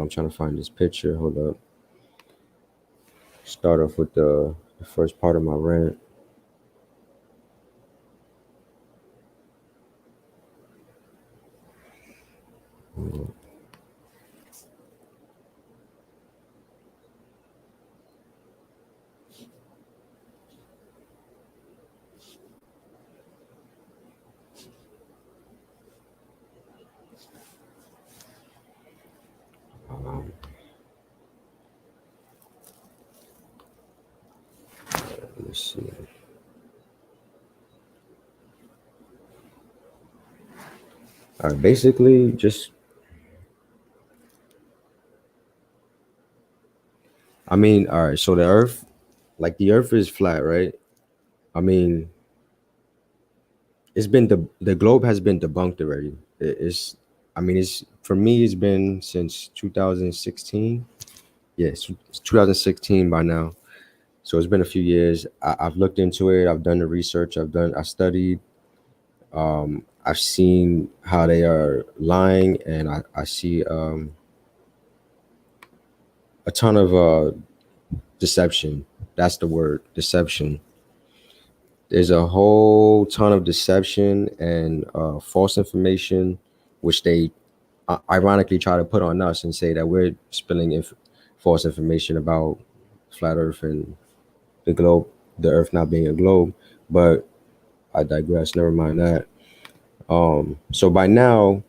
I'm trying to find this picture. Hold up. Start off with the first part of my rant. Um, let's see. All right, basically, just I mean, all right. So the Earth, like the Earth, is flat, right? I mean, the globe has been debunked already. It's, I mean, it's for me, it's been since 2016. Yes, it's 2016 by now. So it's been a few years. I've looked into it. I've done the research. I studied. I've seen how they are lying, and I see a ton of deception. That's the word, deception. There's a whole ton of deception and false information, which they ironically try to put on us and say that we're spilling false information about flat Earth and the globe, the Earth not being a globe. But I digress. Never mind that. So by now,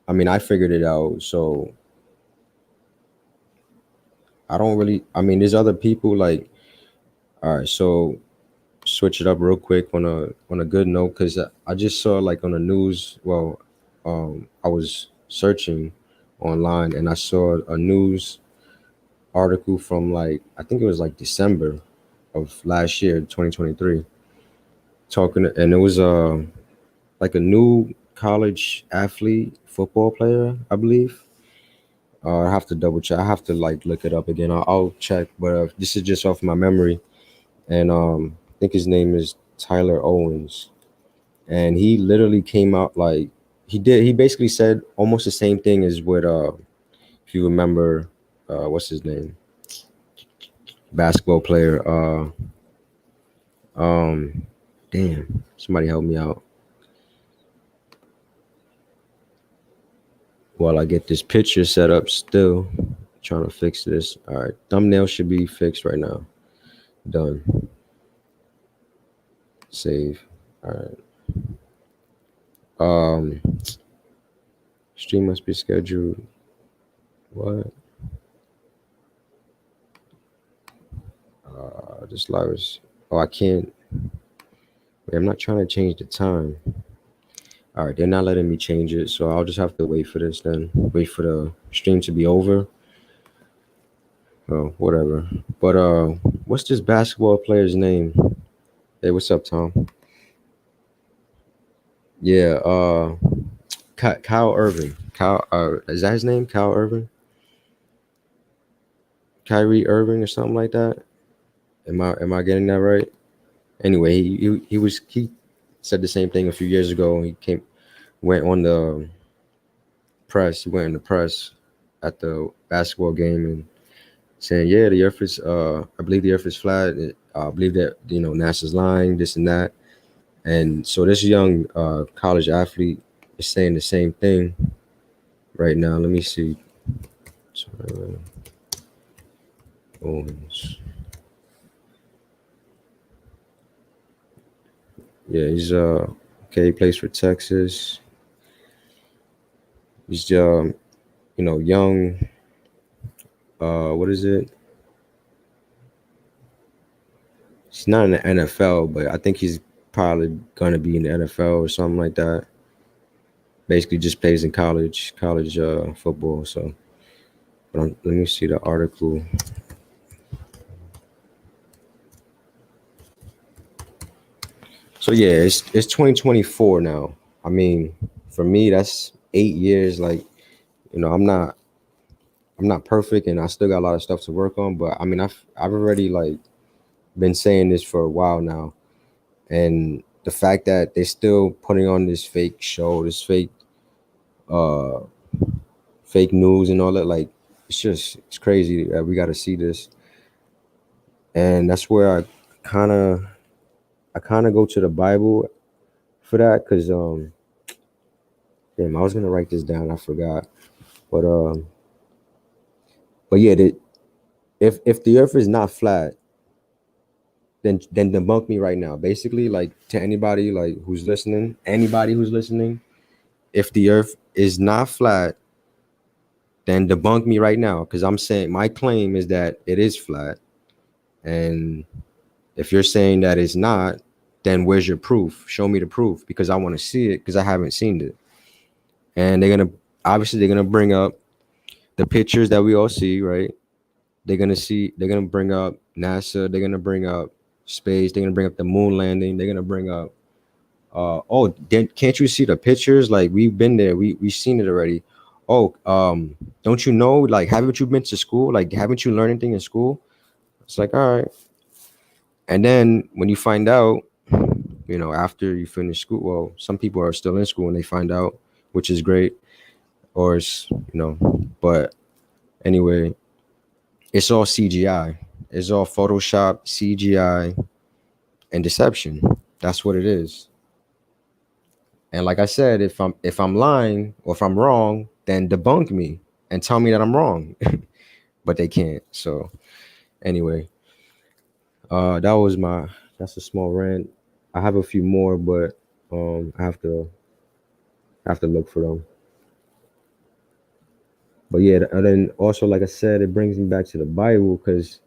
I mean, I figured it out. So I don't really. I mean, there's other people like. All right, so switch it up real quick on a good note because I just saw like on the news. Well, I was searching online and I saw a news article from like I think it was like December of last year, 2023, talking, and it was like a new college athlete, football player, I believe. I have to double check. I have to like look it up again. I'll check, but this is just off my memory, and I think his name is Tyler Owens, and he literally came out like he basically said almost the same thing as what if you remember what's his name, basketball player, um damn, somebody help me out while I get this picture set up. Still trying to fix this. All right, thumbnail should be fixed right now. Done. Save. All right. Stream must be scheduled. What? This live is. Oh, I can't. Wait, I'm not trying to change the time. All right, they're not letting me change it, so I'll just have to wait for this then. Wait for the stream to be over. Oh, whatever. But what's this basketball player's name? Hey, what's up, Tom? Yeah, Kyle Irving. Kyle, is that his name? Kyle Irving? Kyrie Irving or something like that? Am I getting that right? Anyway, he said the same thing a few years ago. Went on the press. He went in the press at the basketball game and saying, "Yeah, the Earth is. I believe the Earth is flat. I believe that NASA's lying. This and that." And so this young college athlete is saying the same thing right now. Let me see. Owens. Yeah, he's okay. He plays for Texas. He's young. What is it? He's not in the NFL, but I think he's probably gonna be in the NFL or something like that. Basically, just plays in college football. So, but let me see the article. So yeah, it's 2024 now. I mean, for me, that's 8 years. Like, I'm not perfect, and I still got a lot of stuff to work on. But I mean, I've already like been saying this for a while now, and the fact that they're still putting on this fake show, this fake news and all that, like it's crazy that we got to see this, and that's where I kind of go to the Bible for that, because damn, I was gonna write this down, I forgot, but yeah, if the Earth is not flat, then debunk me right now. Basically, like, to anybody like who's listening, if the Earth is not flat, then debunk me right now, because I'm saying my claim is that it is flat, and if you're saying that it's not, then where's your proof? Show me the proof, because I want to see it, because I haven't seen it. And they're gonna bring up the pictures that we all see, right? They're gonna bring up NASA, they're gonna bring up space, they're gonna bring up the moon landing, they're gonna bring up can't you see the pictures? Like, we've been there, we've seen it already. Oh, don't you know, like, haven't you been to school? Like, haven't you learned anything in school? It's like, all right. And then when you find out, after you finish school, well, some people are still in school and they find out, which is great. Or but anyway, it's all CGI. It's all Photoshop, CGI, and deception. That's what it is. And like I said, if I'm lying or if I'm wrong, then debunk me and tell me that I'm wrong. But they can't. So anyway, that's a small rant. I have a few more, but I have to look for them. But yeah, and then also, like I said, it brings me back to the Bible, because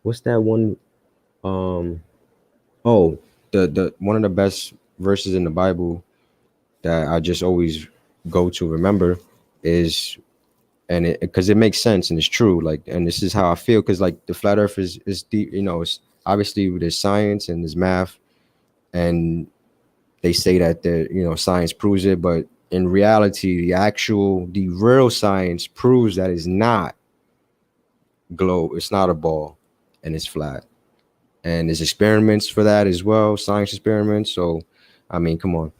what's that one? Oh, the one of the best verses in the Bible that I just always go to remember is, and it, because it makes sense and it's true, like, and this is how I feel, because like the flat Earth is deep, it's obviously there's science and there's math, and they say that science proves it, but in reality, the real science proves that it's not globe, it's not a ball, and it's flat. And there's experiments for that as well, science experiments. So, I mean, come on.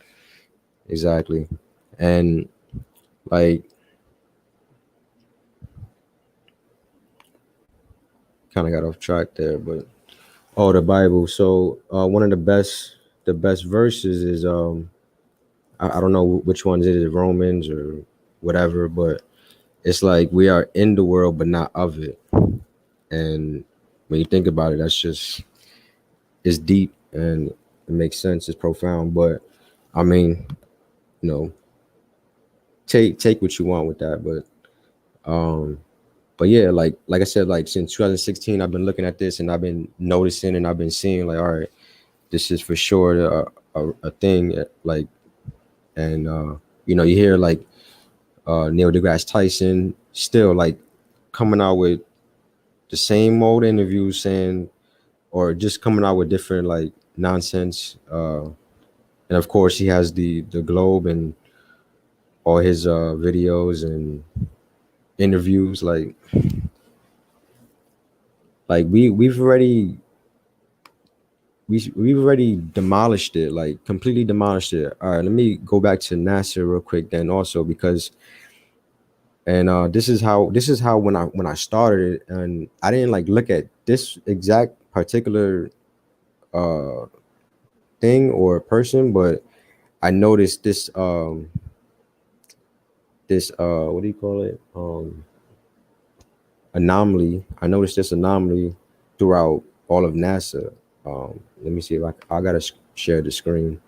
Exactly. And like, kind of got off track there, but the Bible. So, one of the best verses is I don't know which ones it is, Romans or whatever, but it's like, we are in the world but not of it. And when you think about it, it's deep and it makes sense, it's profound. But I mean, take what you want with that, but yeah, like I said, like, since 2016 I've been looking at this, and I've been noticing, and I've been seeing, like, all right, this is for sure a thing, like. And you hear, like, Neil deGrasse Tyson still, like, coming out with the same old interviews, saying, or just coming out with different, like, nonsense, and of course he has the globe and all his videos and interviews, like we've already demolished it, like, completely demolished it. All right, let me go back to NASA real quick then, also, because, and this is how when I started it, and I didn't, like, look at this exact particular thing or person, but I noticed this what do you call it, anomaly. I noticed this anomaly throughout all of NASA. Let me see if I gotta share the screen.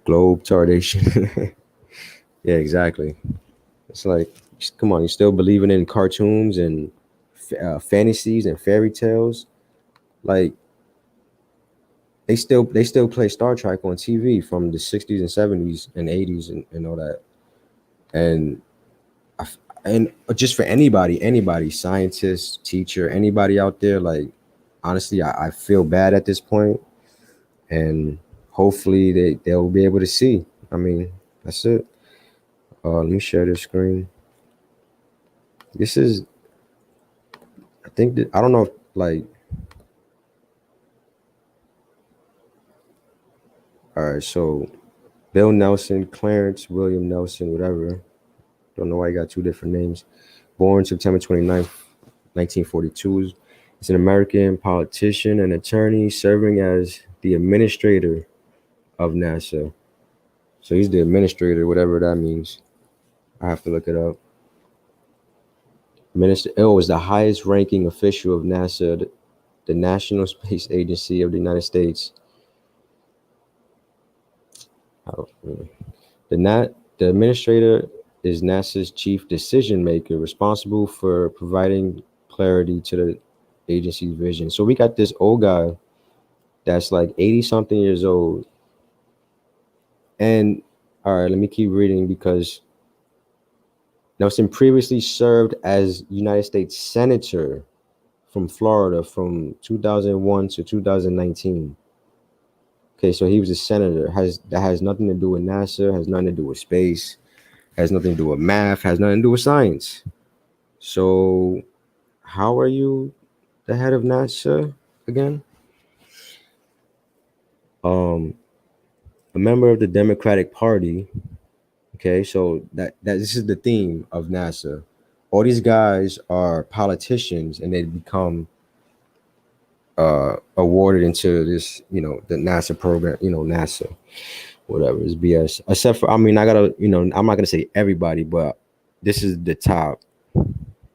Globe tardation. Yeah, exactly. It's like, come on, you still believing in cartoons and fantasies and fairy tales? Like, they still play Star Trek on TV from the 60s and 70s and 80s and all that. And and just for anybody, scientist, teacher, anybody out there, like, honestly, I feel bad at this point, and hopefully they'll be able to see. I mean, that's it. Let me share the screen. This is, I think that, I don't know if, like, all right, so Bill Nelson, Clarence William Nelson, whatever. Don't know why he got two different names. born September 29th, 1942. He's an American politician and attorney serving as the administrator of NASA. So he's the administrator, whatever that means. I have to look it up. Minister Ill is the highest ranking official of NASA, the National Space Agency of the United States. The administrator is NASA's chief decision maker, responsible for providing clarity to the agency's vision. So we got this old guy that's like 80 something years old. And all right, let me keep reading because Nelson previously served as United States Senator from Florida from 2001 to 2019. Okay, so he was a senator. That has nothing to do with NASA, has nothing to do with space, has nothing to do with math, has nothing to do with science. So how are you the head of NASA again? A member of the Democratic Party. Okay, so that this is the theme of NASA. All these guys are politicians and they become awarded into this, the NASA program, NASA, whatever, is BS. Except for, I mean, I gotta, I'm not gonna say everybody, but this is the top.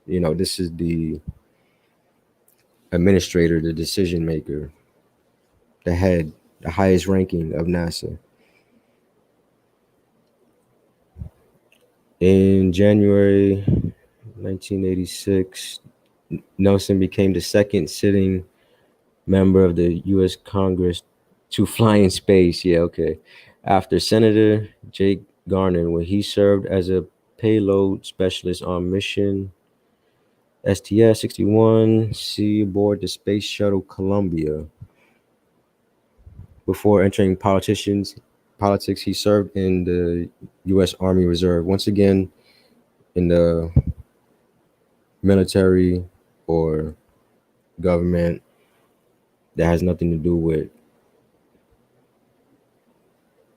This is the administrator, the decision maker, the head, the highest ranking of NASA. In January 1986, Nelson became the second sitting member of the U.S. Congress to fly in space. Yeah, okay. After Senator Jake Garner, when he served as a payload specialist on mission STS-61C aboard the Space Shuttle Columbia. Before entering politics, he served in the U.S. Army Reserve. Once again, in the military or government that has nothing to do with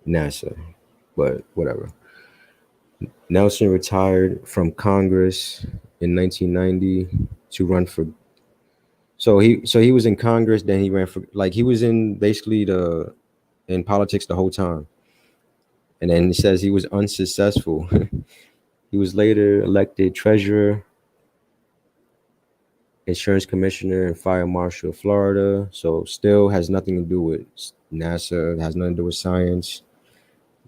NASA, but whatever. Nelson retired from Congress in 1990 to run for. So he was in Congress, then he ran for, like, he was in basically in politics the whole time. And then he says he was unsuccessful. He was later elected treasurer, insurance commissioner, and fire marshal of Florida. So still has nothing to do with NASA. Has nothing to do with science.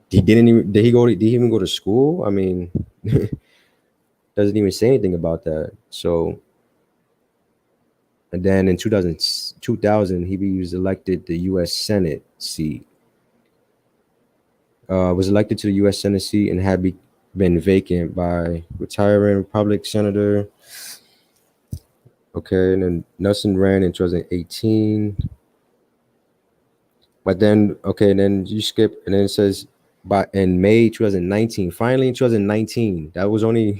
Did he even go to school? I mean, doesn't even say anything about that. So, and then in 2000 he was elected the U.S. Senate seat. Was elected to the U.S. Senate seat and had been vacant by retiring Republican Senator. Okay, and then Nelson ran in 2018. But then, okay, and then you skip, and then it says in May 2019, finally in 2019, that was only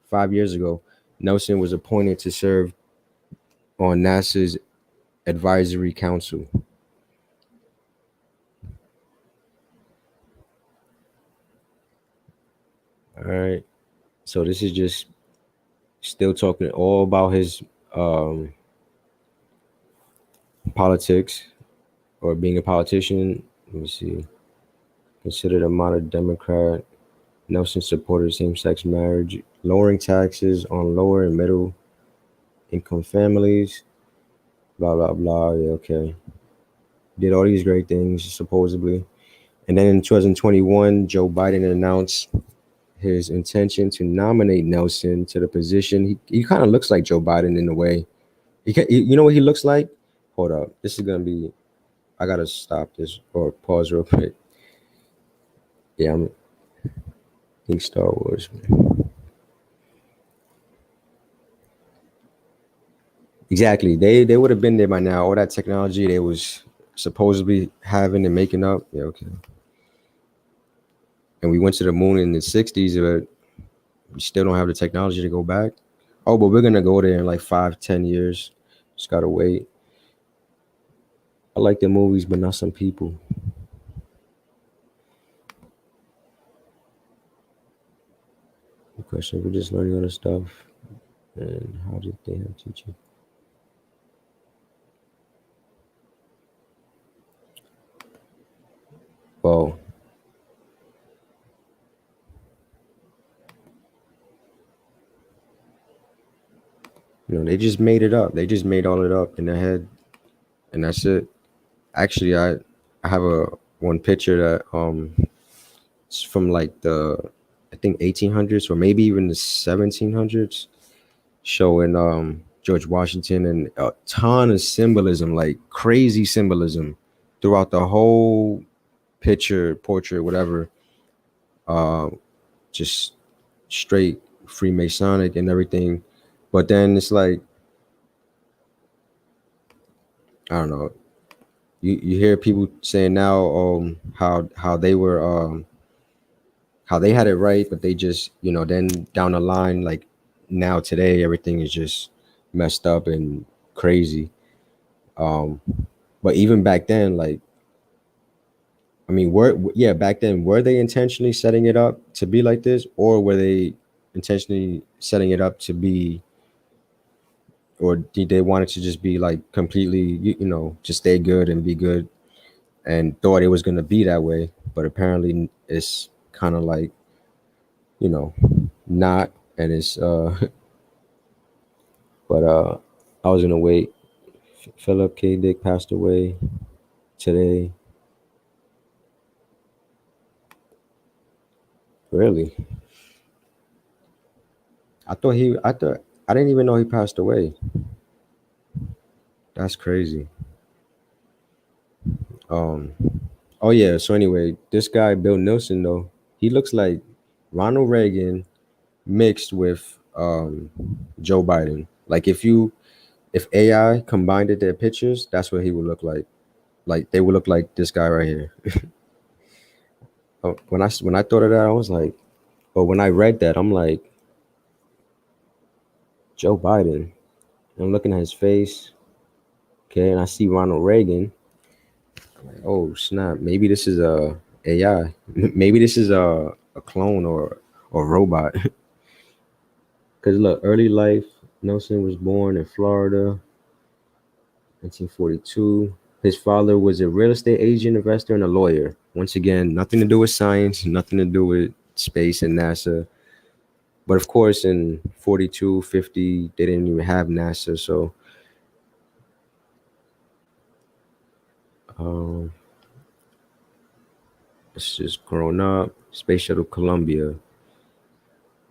5 years ago, Nelson was appointed to serve on NASA's Advisory Council. All right. So this is just still talking all about his politics or being a politician. Let me see. Considered a moderate Democrat, Nelson supported same-sex marriage, lowering taxes on lower and middle income families, blah, blah, blah. Yeah, okay. Did all these great things, supposedly. And then in 2021, Joe Biden announced his intention to nominate Nelson to the position. He kind of looks like Joe Biden in a way. You know what he looks like? Hold up. This is going to be, I got to stop this or pause real quick. Yeah, I think Star Wars. Exactly. They would have been there by now. All that technology they was supposedly having and making up. Yeah, okay. And we went to the moon in the 60s, but we still don't have the technology to go back. Oh, but we're going to go there in like 5-10 years. Just got to wait. I like the movies, but not some people. Good question. We're just learning other stuff. And how did they have teaching? Well, they just made it up. They just made all it up in their head, and that's it. Actually, I have a one picture that it's from like the, I think, 1800s or maybe even the 1700s, showing George Washington, and a ton of symbolism, like crazy symbolism throughout the whole picture, portrait, whatever. Uh, just straight Freemasonic and everything. But then it's like, I don't know. You hear people saying now how they were how they had it right, but they just, then down the line, like now today, everything is just messed up and crazy. Um, but even back then, like, I mean, yeah, back then, were they intentionally setting it up to be like this, or were they intentionally setting it up to be, or did they want it to just be like completely, just stay good and be good, and thought it was gonna be that way, but apparently it's kind of like, you know, not, and it's but I was gonna wait. Philip K. Dick passed away today. Really? I didn't even know he passed away. That's crazy. Um oh yeah, so anyway, this guy Bill Nelson though, he looks like Ronald Reagan mixed with Joe Biden. Like if AI combined their pictures, that's what he would look like. Like they would look like this guy right here. When I thought of that, I was like, but when I read that, I'm like, Joe Biden. And I'm looking at his face, okay, and I see Ronald Reagan. I'm like, oh snap! Maybe this is a AI. Maybe this is a clone or robot. Because look, early life. Nelson was born in Florida, 1942. His father was a real estate agent, investor, and a lawyer. Once again, nothing to do with science, nothing to do with space and NASA. But of course, in 42, 50, they didn't even have NASA. So um, it's just grown up. Space Shuttle Columbia.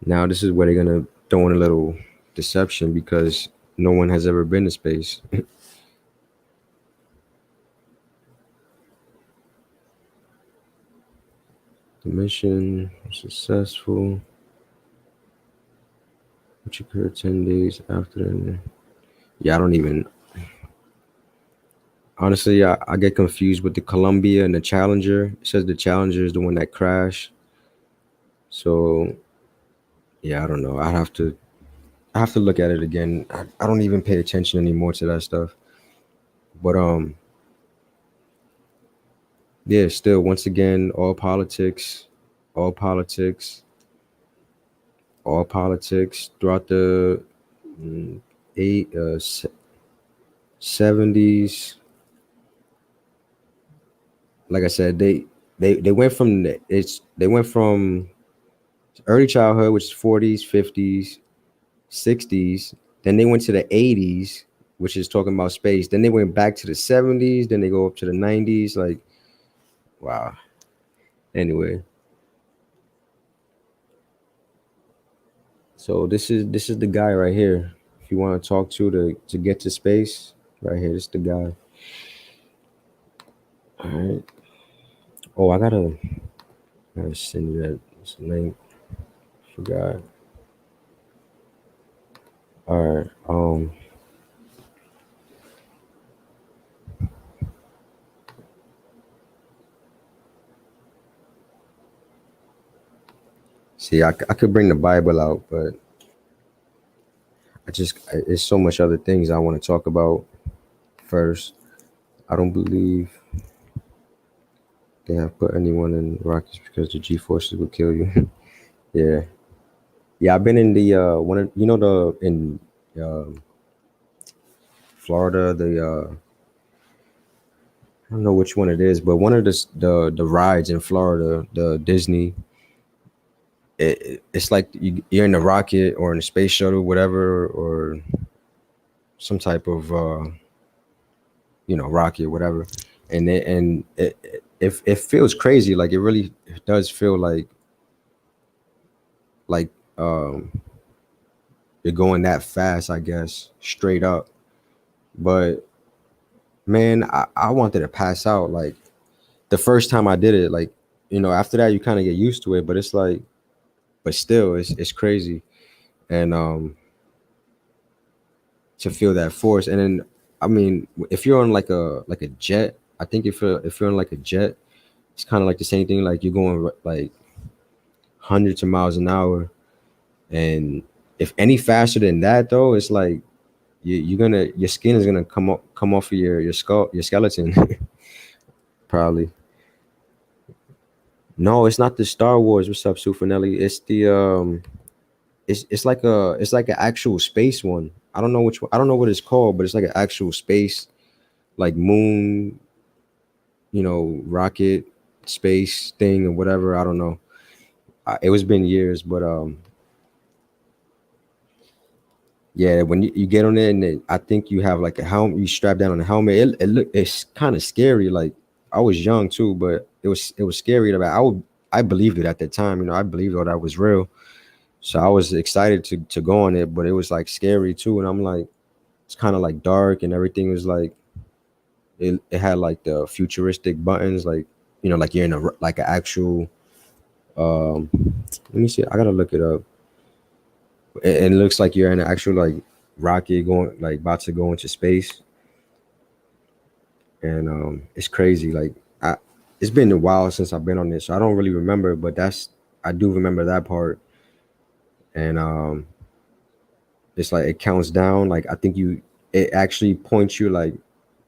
Now this is where they're gonna throw in a little deception because no one has ever been to space. The mission was successful, which occurred 10 days after the. Yeah, I don't even. Honestly, I get confused with the Columbia and the Challenger. It says the Challenger is the one that crashed. So yeah, I don't know. I have to look at it again. I don't even pay attention anymore to that stuff. But yeah, still once again, all politics, all politics throughout the mm, eight 70s. Like I said, they went from they went from early childhood, which is 40s, 50s, 60s. Then they went to the 80s, which is talking about space. Then they went back to the 70s. Then they go up to the 90s. Like, wow. Anyway, so this is the guy right here. If you want to talk to get to space, right here, this is the guy. All right. Oh, I gotta send you that link. Forgot. All right. See, I could bring the Bible out, but it's so much other things I want to talk about first. I don't believe they have put anyone in rockets because the G forces will kill you. Yeah. Yeah, I've been in the one of, the in um Florida, the I don't know which one it is, but one of the rides in Florida, the Disney, it's like you're in a rocket or in a space shuttle, whatever, or some type of rocket, whatever, and it feels crazy. Like it really does feel like um you're going that fast, I guess, straight up. But man, I wanted to pass out like the first time I did it. Like, after that you kind of get used to it, but it's like, but still, it's crazy. And to feel that force, and then I mean, if you're on like a jet, I think if you're on like a jet, it's kind of like the same thing. Like you're going like hundreds of miles an hour, and if any faster than that, though, it's like your skin is gonna come off of your skull, your skeleton. Probably. No, it's not the Star Wars. What's up, Sufanelli? It's the it's like an actual space one. I don't know which one. I don't know what it's called, but it's like an actual space, like moon, rocket, space thing or whatever. I don't know. It was been years, but yeah, when you get on it, and I think you have like a helmet, you strap down on the helmet. It's kind of scary. Like I was young too, but it was scary. I believed it at the time. I believed all that was real. So I was excited to go on it, but it was like scary too. And I'm like, it's kind of like dark, and everything was like it had like the futuristic buttons, like you're in like an actual. Let me see. I gotta look it up. It looks like you're in an actual like rocket going like about to go into space, and it's crazy. Like it's been a while since I've been on this, so I don't really remember. But I do remember that part, and it's like it counts down. Like I think it actually points you like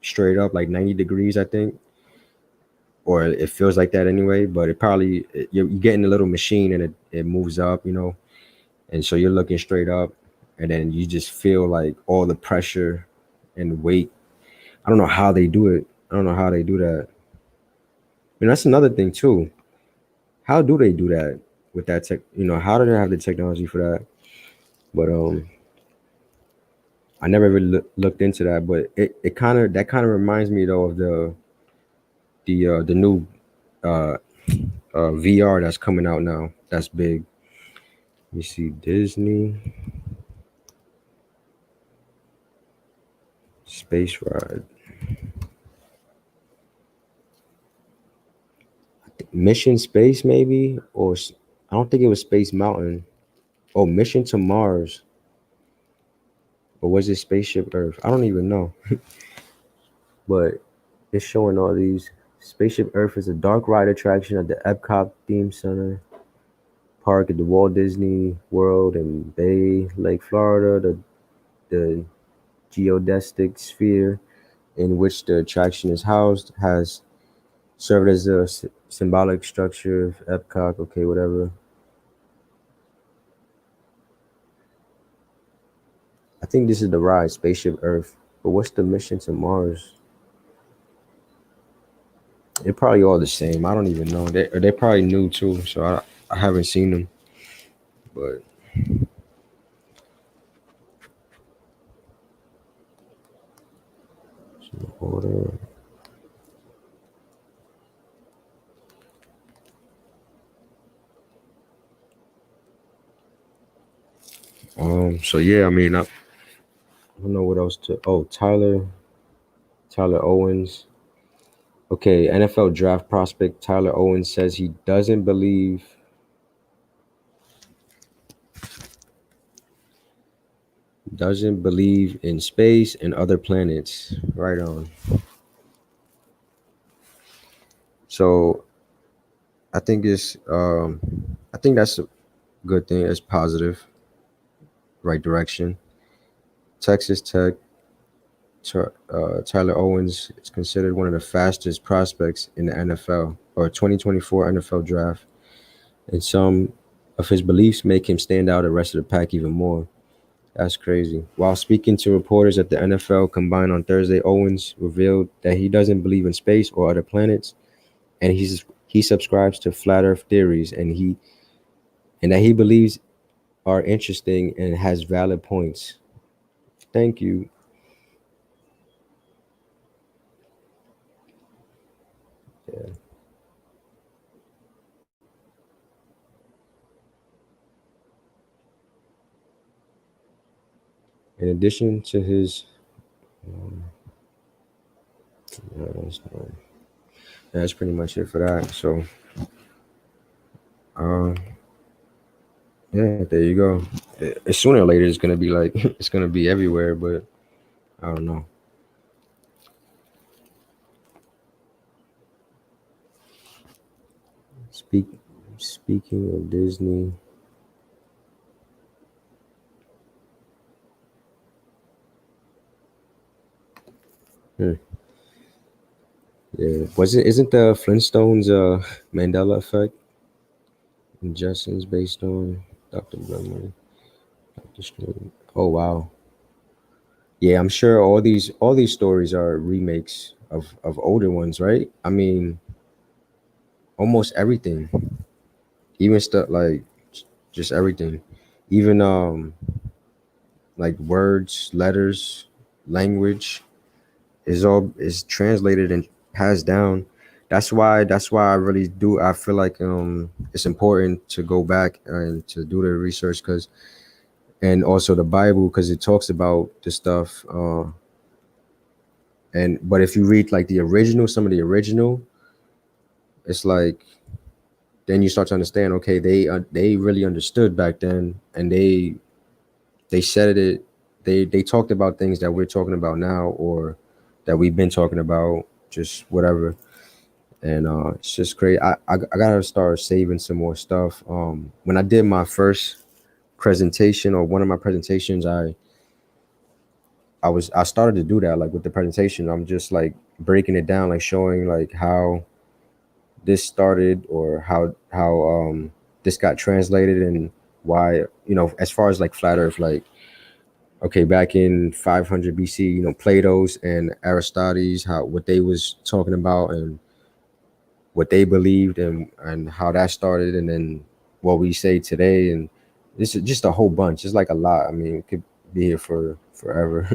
straight up like 90 degrees, I think, or it feels like that anyway. But you get in a little machine, and it moves up, and so you're looking straight up, and then you just feel like all the pressure and weight. I don't know how they do it. I don't know how they do that. And that's another thing too. How do they do that with that tech? How do they have the technology for that? But I never really looked into that. But it kind of reminds me though of the new uh, VR that's coming out now. That's big. Let me see, Disney space ride. Mission Space maybe, I don't think it was Space Mountain. Oh, Mission to Mars, or was it Spaceship Earth? I don't even know. But it's showing all these. Spaceship Earth is a dark ride attraction at the Epcot Theme Center Park at the Walt Disney World in Bay Lake, Florida. The geodesic sphere in which the attraction is housed has served as a symbolic structure of Epcot. Okay, whatever. I think this is the ride, Spaceship Earth. But what's the mission to Mars? They're probably all the same. I don't even know. They're probably new too, so I haven't seen them. But order. So yeah, I mean, I don't know what else to. Oh, Tyler Owens. Okay, NFL draft prospect Tyler Owens says he doesn't believe in space and other planets. Right on. So I think that's a good thing. It's positive, right direction. Texas Tech. Tyler Owens is considered one of the fastest prospects in the NFL or 2024 NFL draft, and some of his beliefs make him stand out the rest of the pack even more. That's crazy. While speaking to reporters at the NFL Combine on Thursday, Owens revealed that he doesn't believe in space or other planets, and he subscribes to flat Earth theories, and that he believes are interesting and has valid points. Thank you. Yeah. In addition to his, yeah, that's pretty much it for that. So, um, yeah, there you go. Sooner or later, it's gonna be like it's gonna be everywhere, but I don't know. Speaking of Disney, yeah, isn't the Flintstones Mandela effect injustice based on Dr. Blummer, Dr. Strange? Oh wow. Yeah, I'm sure all these stories are remakes of older ones, right? I mean, almost everything, even stuff like just everything, even like words, letters, language is translated and passed down. That's why I really do. I feel like it's important to go back and to do the research because and also the Bible because it talks about the stuff. And but if you read like the original, some of the original, it's like then you start to understand. Okay, they really understood back then, and they said it. They talked about things that we're talking about now, or that we've been talking about, just whatever. And it's just crazy. I gotta start saving some more stuff. When I did my first presentation or one of my presentations, I started to do that like with the presentation. I'm just like breaking it down, like showing like how this started or how this got translated and why, as far as like flat earth, like okay, back in 500 BC, Plato's and Aristoteles, how what they was talking about and what they believed and how that started, and then what we say today, and this is just a whole bunch. It's like a lot. I mean, it could be here for forever.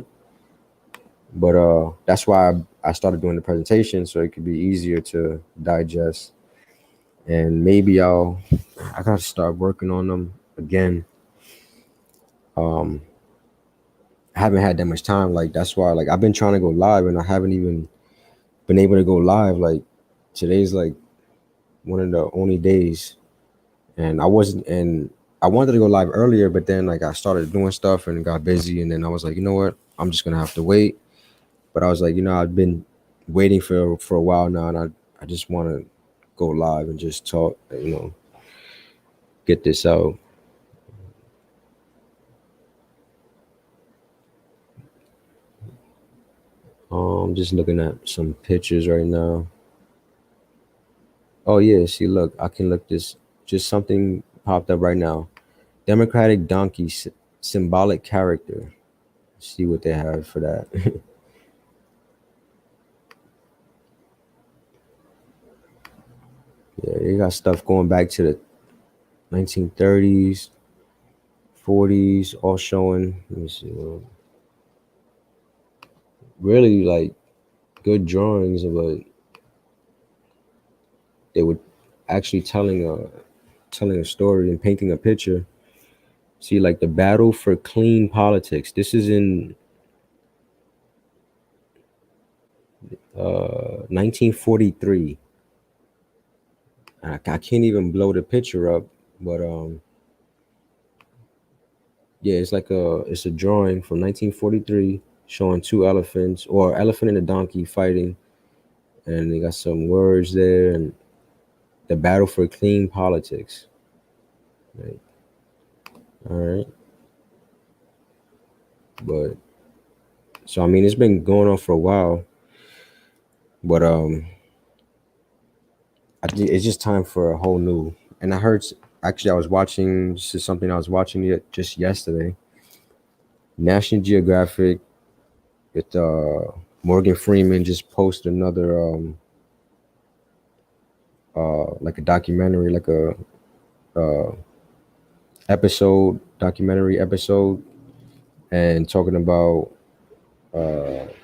But that's why I started doing the presentation so it could be easier to digest. And maybe I gotta start working on them again. I haven't had that much time. Like that's why like I've been trying to go live and I haven't even been able to go live. Like today's like one of the only days, and I wanted to go live earlier, but then like I started doing stuff and got busy, and then I was like, you know what, I'm just gonna have to wait. But I was like, I've been waiting for a while now, and I just want to go live and just talk, get this out. I'm just looking at some pictures right now. Oh yeah, see, look, I can look this. Just something popped up right now. Democratic donkey symbolic character. See what they have for that. Yeah, they got stuff going back to the 1930s, 40s, all showing. Let me see. Really like good drawings, but they were actually telling a story and painting a picture. See, like the battle for clean politics. This is in 1943. I can't even blow the picture up, but yeah, it's a drawing from 1943 showing two elephants or elephant and a donkey fighting, and they got some words there and the battle for clean politics. Right. All right. But so I mean it's been going on for a while, but it's just time for a whole new. And I heard actually I was watching. This is something I was watching it just yesterday. National Geographic with Morgan Freeman just posted another like a documentary, like a documentary episode, and talking about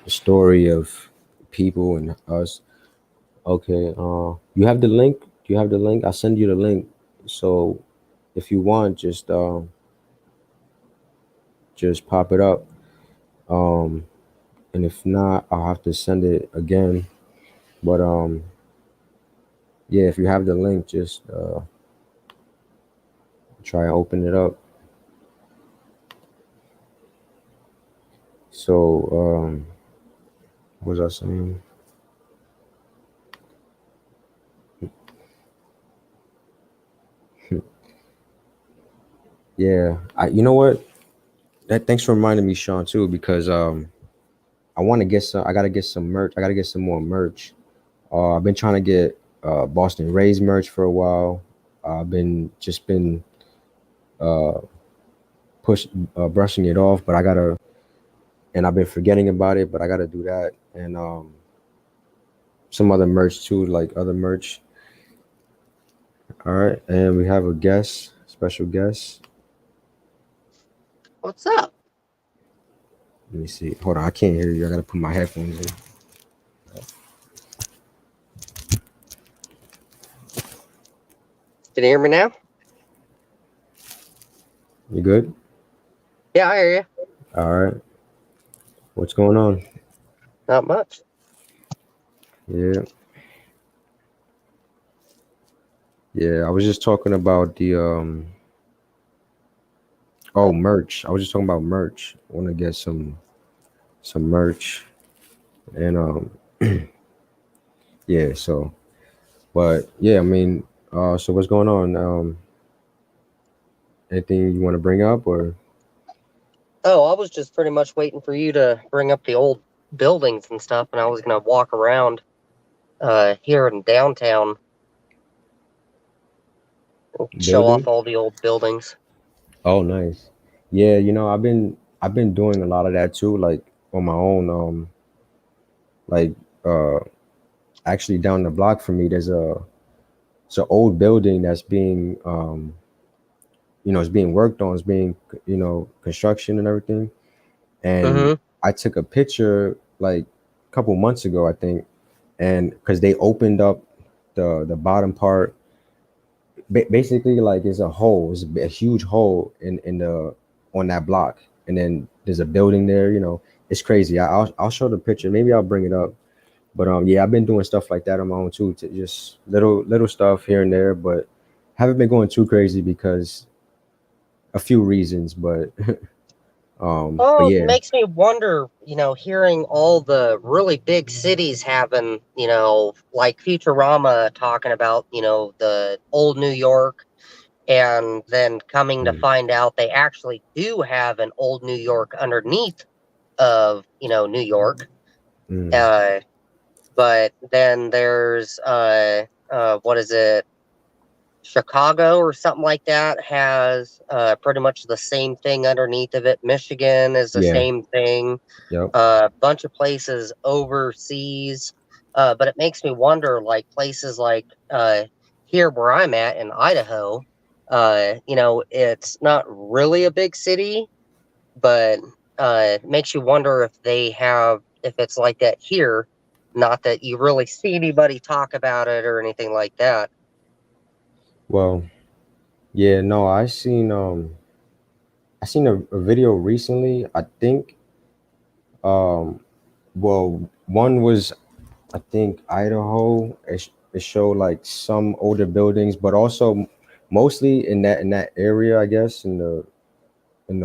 the story of people and us. Okay, you have the link? Do you have the link? I'll send you the link. So if you want, just pop it up. Um, and if not, I'll have to send it again. But yeah, if you have the link, just try and open it up. So what was I saying? Yeah, you know what? Thanks for reminding me, Sean, too, because I want to get some. I gotta get some merch. I gotta get some more merch. I've been trying to get Boston Rays merch for a while. I've been uh, brushing it off, but I gotta, and I've been forgetting about it, but I gotta do that, and some other merch too, like other merch. All right, and we have a guest, special guest. What's up? Let me see. Hold on, I can't hear you. I gotta put my headphones in. Can you hear me now? You good? Yeah, I hear you. All right. What's going on? Not much. Yeah. Yeah, I was just talking about the merch. I was just talking about merch. I want to get some merch, and yeah, so but yeah, I mean, so what's going on? Anything you want to bring up, or Oh, I was just pretty much waiting for you to bring up the old buildings and stuff, and I was gonna walk around here in downtown, show off building? all the old buildings. Oh, nice. Yeah, I've been doing a lot of that too, like on my own. Like actually down the block from me, it's an old building that's being it's being worked on, it's being construction and everything. And Mm-hmm. I took a picture like a couple months ago, I think, and because they opened up the bottom part, basically like it's a hole, it's a huge hole in the on that block, and then there's a building there. It's crazy. I'll show the picture. Maybe I'll bring it up. But yeah, I've been doing stuff like that on my own too, to just little stuff here and there, but haven't been going too crazy because a few reasons. But but Oh, it yeah, makes me wonder, hearing all the really big cities having, like Futurama talking about, the old New York, and then coming to mm, find out they actually do have an old New York underneath of, New York. mm, Uh, but then there's, what is it? Chicago or something like that has pretty much the same thing underneath of it. Michigan is the yeah, same thing. yep, A bunch of places overseas. But it makes me wonder, like places like here where I'm at in Idaho, it's not really a big city, but it makes you wonder if it's like that here. Not that you really see anybody talk about it or anything like that. well, yeah, no, I seen a video recently. I think well, one was, I think, Idaho. It showed like some older buildings, but also mostly in that area, I guess, in the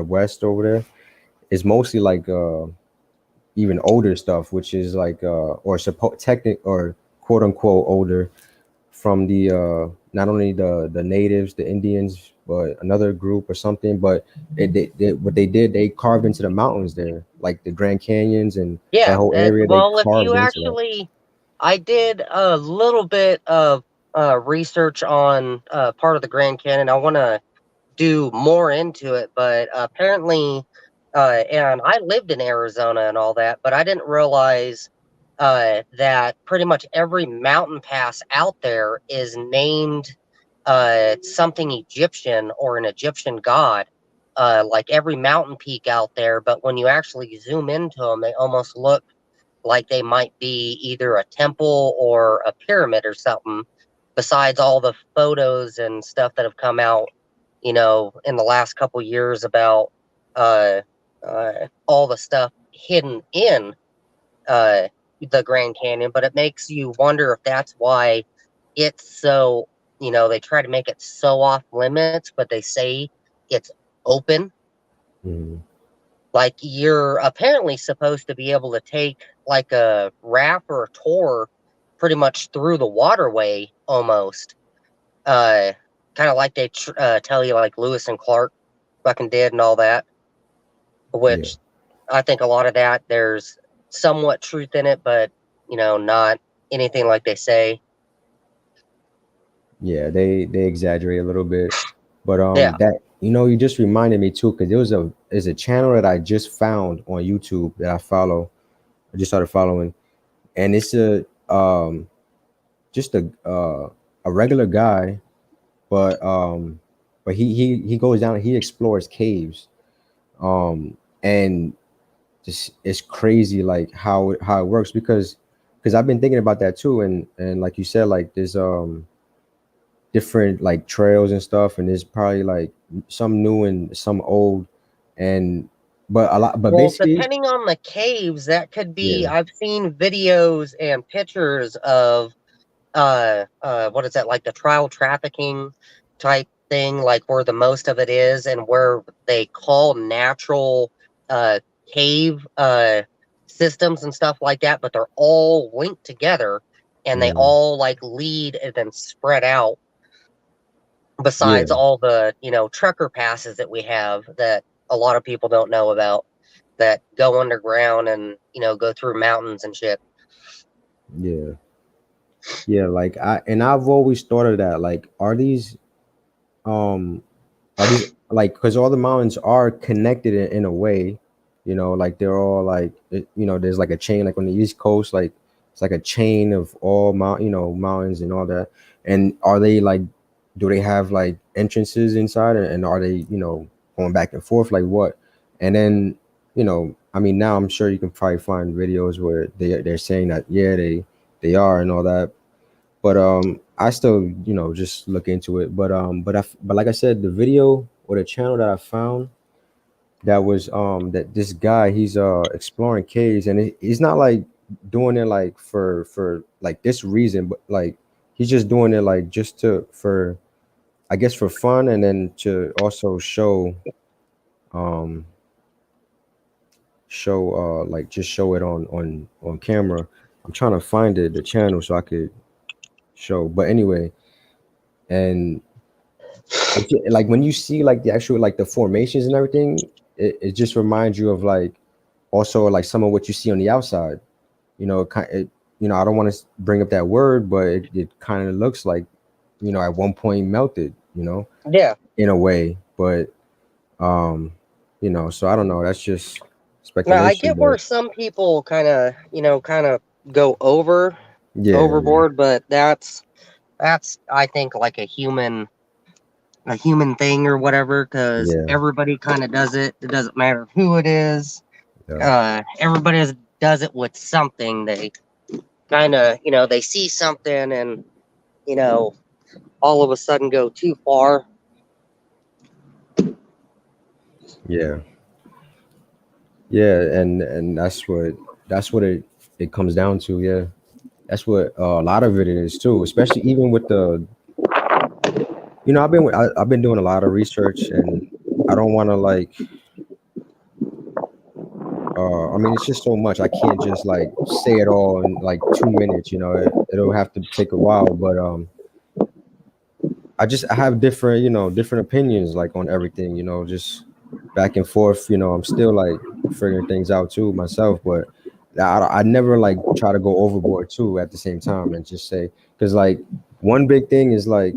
west over there, is mostly like even older stuff, which is like or technic or quote unquote older, from the not only the natives, the Indians, but another group or something. But what they did, they carved into the mountains there, like the Grand Canyons and that Yeah. whole area. They Well, if you carved into that. actually, I did a little bit of research on part of the Grand Canyon. I want to do more into it, but apparently, and I lived in Arizona and all that, but I didn't realize that pretty much every mountain pass out there is named something Egyptian or an Egyptian god. Like every mountain peak out there, but when you actually zoom into them, they almost look like they might be either a temple or a pyramid or something. Besides all the photos and stuff that have come out, you know, in the last couple years about all the stuff hidden in the Grand Canyon, but it makes you wonder if that's why it's so, you know, they try to make it so off limits, but they say it's open. Mhm. Like you're apparently supposed to be able to take like a raft or a tour pretty much through the waterway almost. Kind of like they tell you like Lewis and Clark fucking did and all that, which I think a lot of that there's somewhat truth in it, but you know, not anything like they say. Yeah, they exaggerate a little bit, but Yeah. that you just reminded me too, because there's a channel that I just found on YouTube that I follow. I just started following, and it's just a regular guy, but he goes down, he explores caves, and just it's crazy like how it works, because I've been thinking about that too, and like you said, like there's different like trails and stuff, and there's probably like some new and some old, and but a lot, but Well, basically, depending on the caves, that could be. yeah, I've seen videos and pictures of what is that, like the trial trafficking type thing, like where the most of it is, and where they call natural cave systems and stuff like that, but they're all linked together and they mm, all like lead and then spread out. yeah, Besides all the, you know, trucker passes that we have that a lot of people don't know about, that go underground and, you know, go through mountains and shit. yeah, yeah. Like I've always thought of that. Like, um are these like, because all the mountains are connected in a way, like they're all like there's like a chain, like on the East Coast, like it's like a chain of all mountains and all that. And are they like, do they have like entrances inside, and are they going back and forth, like what? And then I mean, now I'm sure you can probably find videos where they're saying that, yeah, they are and all that, but I still just look into it. But like I said, the video or the channel that I found, that was that this guy, he's exploring caves, and he's not like doing it like for like this reason, but like he's just doing it like just to for I guess for fun, and then to also um show like just show it on camera. I'm trying to find the channel so I could show, but anyway. And like when you see like the actual like the formations and everything, it just reminds you of like also like some of what you see on the outside. I don't want to bring up that word, but it kind of looks like at one point melted, Yeah. in a way. But so I don't know. That's just Now I speculation, get where but some people kind of, kind of go yeah, overboard, but that's I think like a human thing or whatever, because yeah, everybody kind of does it. It doesn't matter who it is. yeah, Everybody does it with something. They kind of, they see something and, all of a sudden go too far. yeah, yeah, and that's what it comes down to. Yeah, that's what a lot of it is too, especially even with the I've been doing a lot of research, and I don't want to like I mean, it's just so much. I can't just like say it all in like 2 minutes. It'll have to take a while. But I have different opinions like on everything. Just back and forth. I'm still like figuring things out too myself. But I never like try to go overboard too at the same time and just say, because like one big thing is like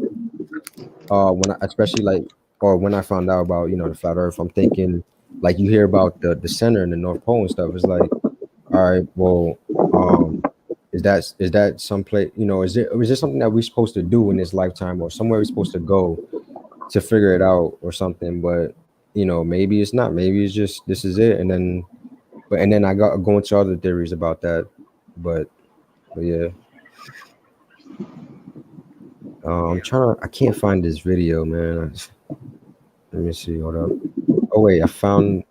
when I, especially like, or when I found out about, you know, the flat earth, I'm thinking like you hear about the center and the North Pole and stuff. It's like, all right, well, um is that some place, you know, is there something that we're supposed to do in this lifetime, or somewhere we're supposed to go to figure it out or something? But you know, maybe it's not, maybe it's just this is it. And then and then I got go into other theories about that. But yeah, I can't find this video, man. Let me see. Hold up. Oh wait, I found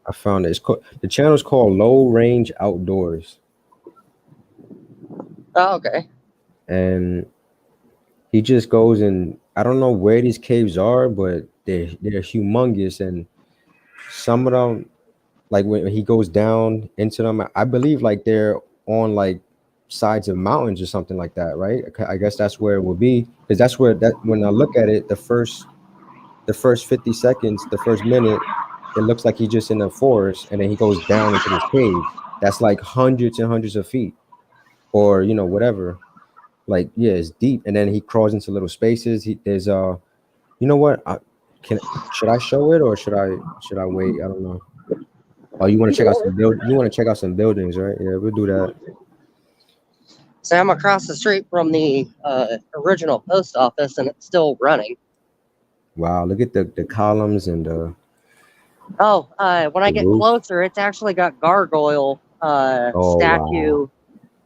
it. It's called, the channel's called Low Range Outdoors, Oh, okay. and he just goes and I don't know where these caves are, but they're humongous, and some of them, like when he goes down into them, I believe like they're on like sides of mountains or something like that, right? I guess that's where it will be, because that's where that when I look at it, the first 50 seconds, the first minute, it looks like he's just in the forest, and then he goes down into this cave that's like hundreds and hundreds of feet, or you know, whatever. Like, yeah, it's deep, and then he crawls into little spaces. There's you know what? Can should I show it, or should I wait? I don't know. Oh, you want to check out some build? You want to check out some buildings, right? Yeah, we'll do that. So I'm across the street from the original post office, and it's still running. Wow, look at the columns and Oh, when I the get roof. closer, it's actually got gargoyle Oh wow, statue.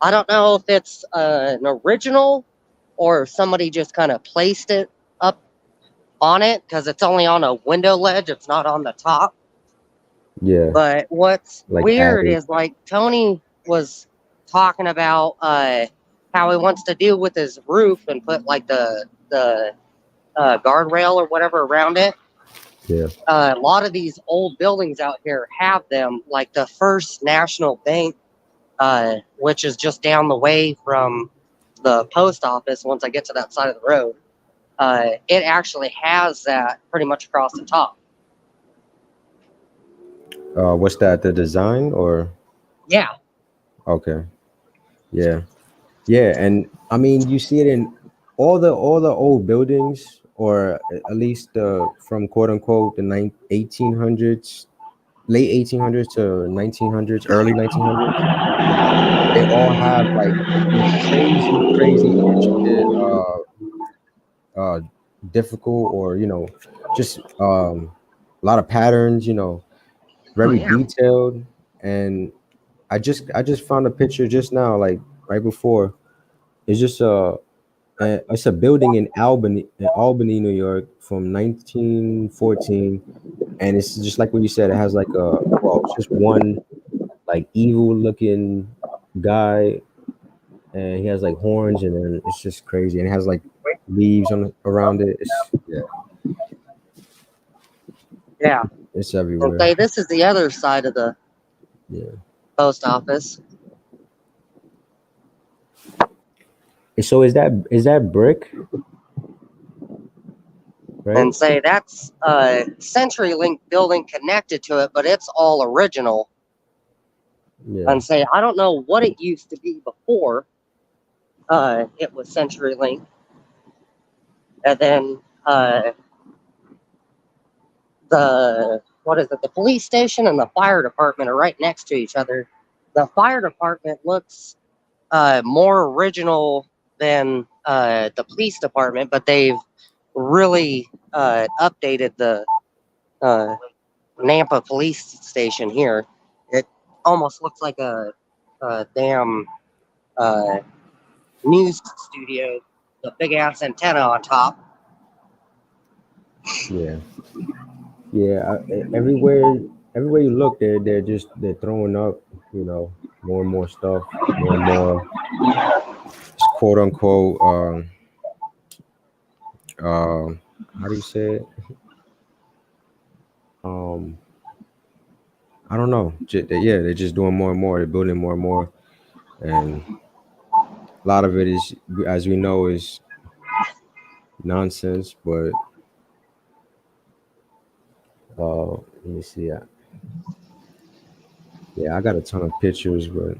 I don't know if it's an original or if somebody just kind of placed it up on it because it's only on a window ledge. It's not on the top. yeah, But what's like weird added. is like Tony was talking about how he wants to deal with his roof and put like the guardrail or whatever around it. Yeah, A lot of these old buildings out here have them, like the First National Bank, which is just down the way from the post office. Once I get to that side of the road, it actually has that pretty much across the top. what's that? The design or Yeah, okay, yeah, yeah, and I mean you see it in all the old buildings, or at least from quote unquote the 1800s, late 1800s to 1900s, early 1900s. They all have like these crazy intricate uh difficult, or you know, just a lot of patterns, you know, very yeah. detailed. And I just found a picture just now, like right before. It's just it's a building in Albany, New York, from 1914, and it's just like what you said. It has like it's just one like evil looking guy, and he has like horns, and then it's just crazy, and it has like leaves on around it. Yeah, Yeah. it's And everywhere. say this is the other side of the Yeah. post office. So is that brick, right? And say that's a CenturyLink building connected to it, but it's all original. Yeah. And say I don't know what it used to be before it was CenturyLink. And then the what is it? The police station and the fire department are right next to each other. The fire department looks more original than the police department, but they've really updated the Nampa police station here. It almost looks like a damn news studio, the big ass antenna on top. Yeah. Yeah. Everywhere you look, they're throwing up, you know, more and more stuff, more and more quote unquote how do you say it? Um I don't know. Yeah, they're just doing more and more. They're building more and more, and a lot of it is, as we know, is nonsense. But let me see. Yeah, I got a ton of pictures, but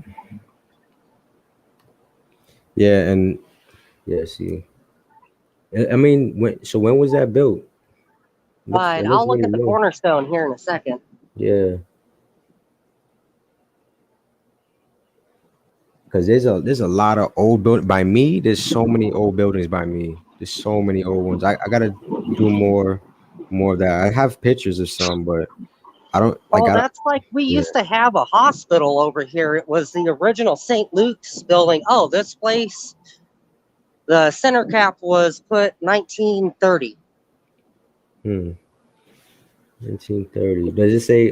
Yeah, and yeah, see, I mean, when was that built? It looks I'll look really at the new. cornerstone here in a second. Yeah, because there's a lot of old build by me. There's so many old buildings by me. There's so many old ones. I gotta do more of that. I have pictures of some, but I don't like. Oh, I don't. that's like we Yeah. used to have a hospital over here. It was the original St. Luke's building. Oh, this place, the center cap was put 1930. Hmm. 1930. Does it say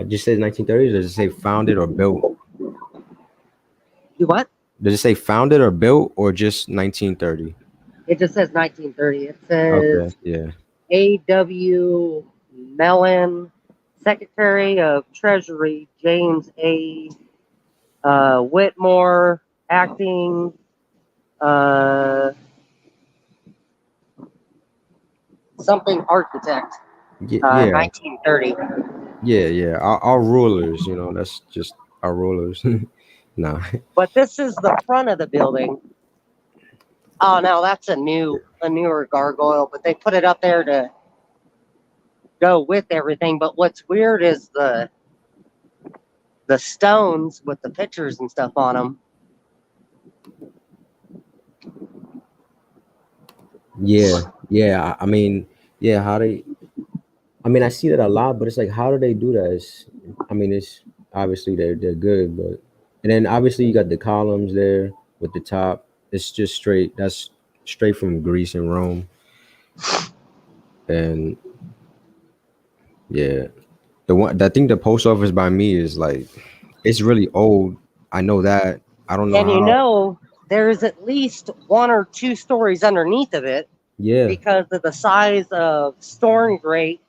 just says 1930s? Does it say founded or built? You what? Does it say founded or built or just 1930? It just says 1930. It says Okay. Yeah. A.W. Mellon, Secretary of Treasury, James A. Whitmore, acting something architect, Yeah. 1930. Yeah. Our rulers, that's just our rulers. No. But this is the front of the building. Oh no, that's a newer gargoyle, but they put it up there to go with everything. But what's weird is the stones with the pictures and stuff on them. Yeah. Yeah. I mean, yeah, I see that a lot, but it's like, how do they do that? It's obviously they're good, but and then obviously you got the columns there with the top. It's just straight. That's straight from Greece and Rome, and yeah, the one I think the post office by me is like it's really old. I know that. I don't know And how. there's at least one or two stories underneath of it Yeah. because of the size of storm grate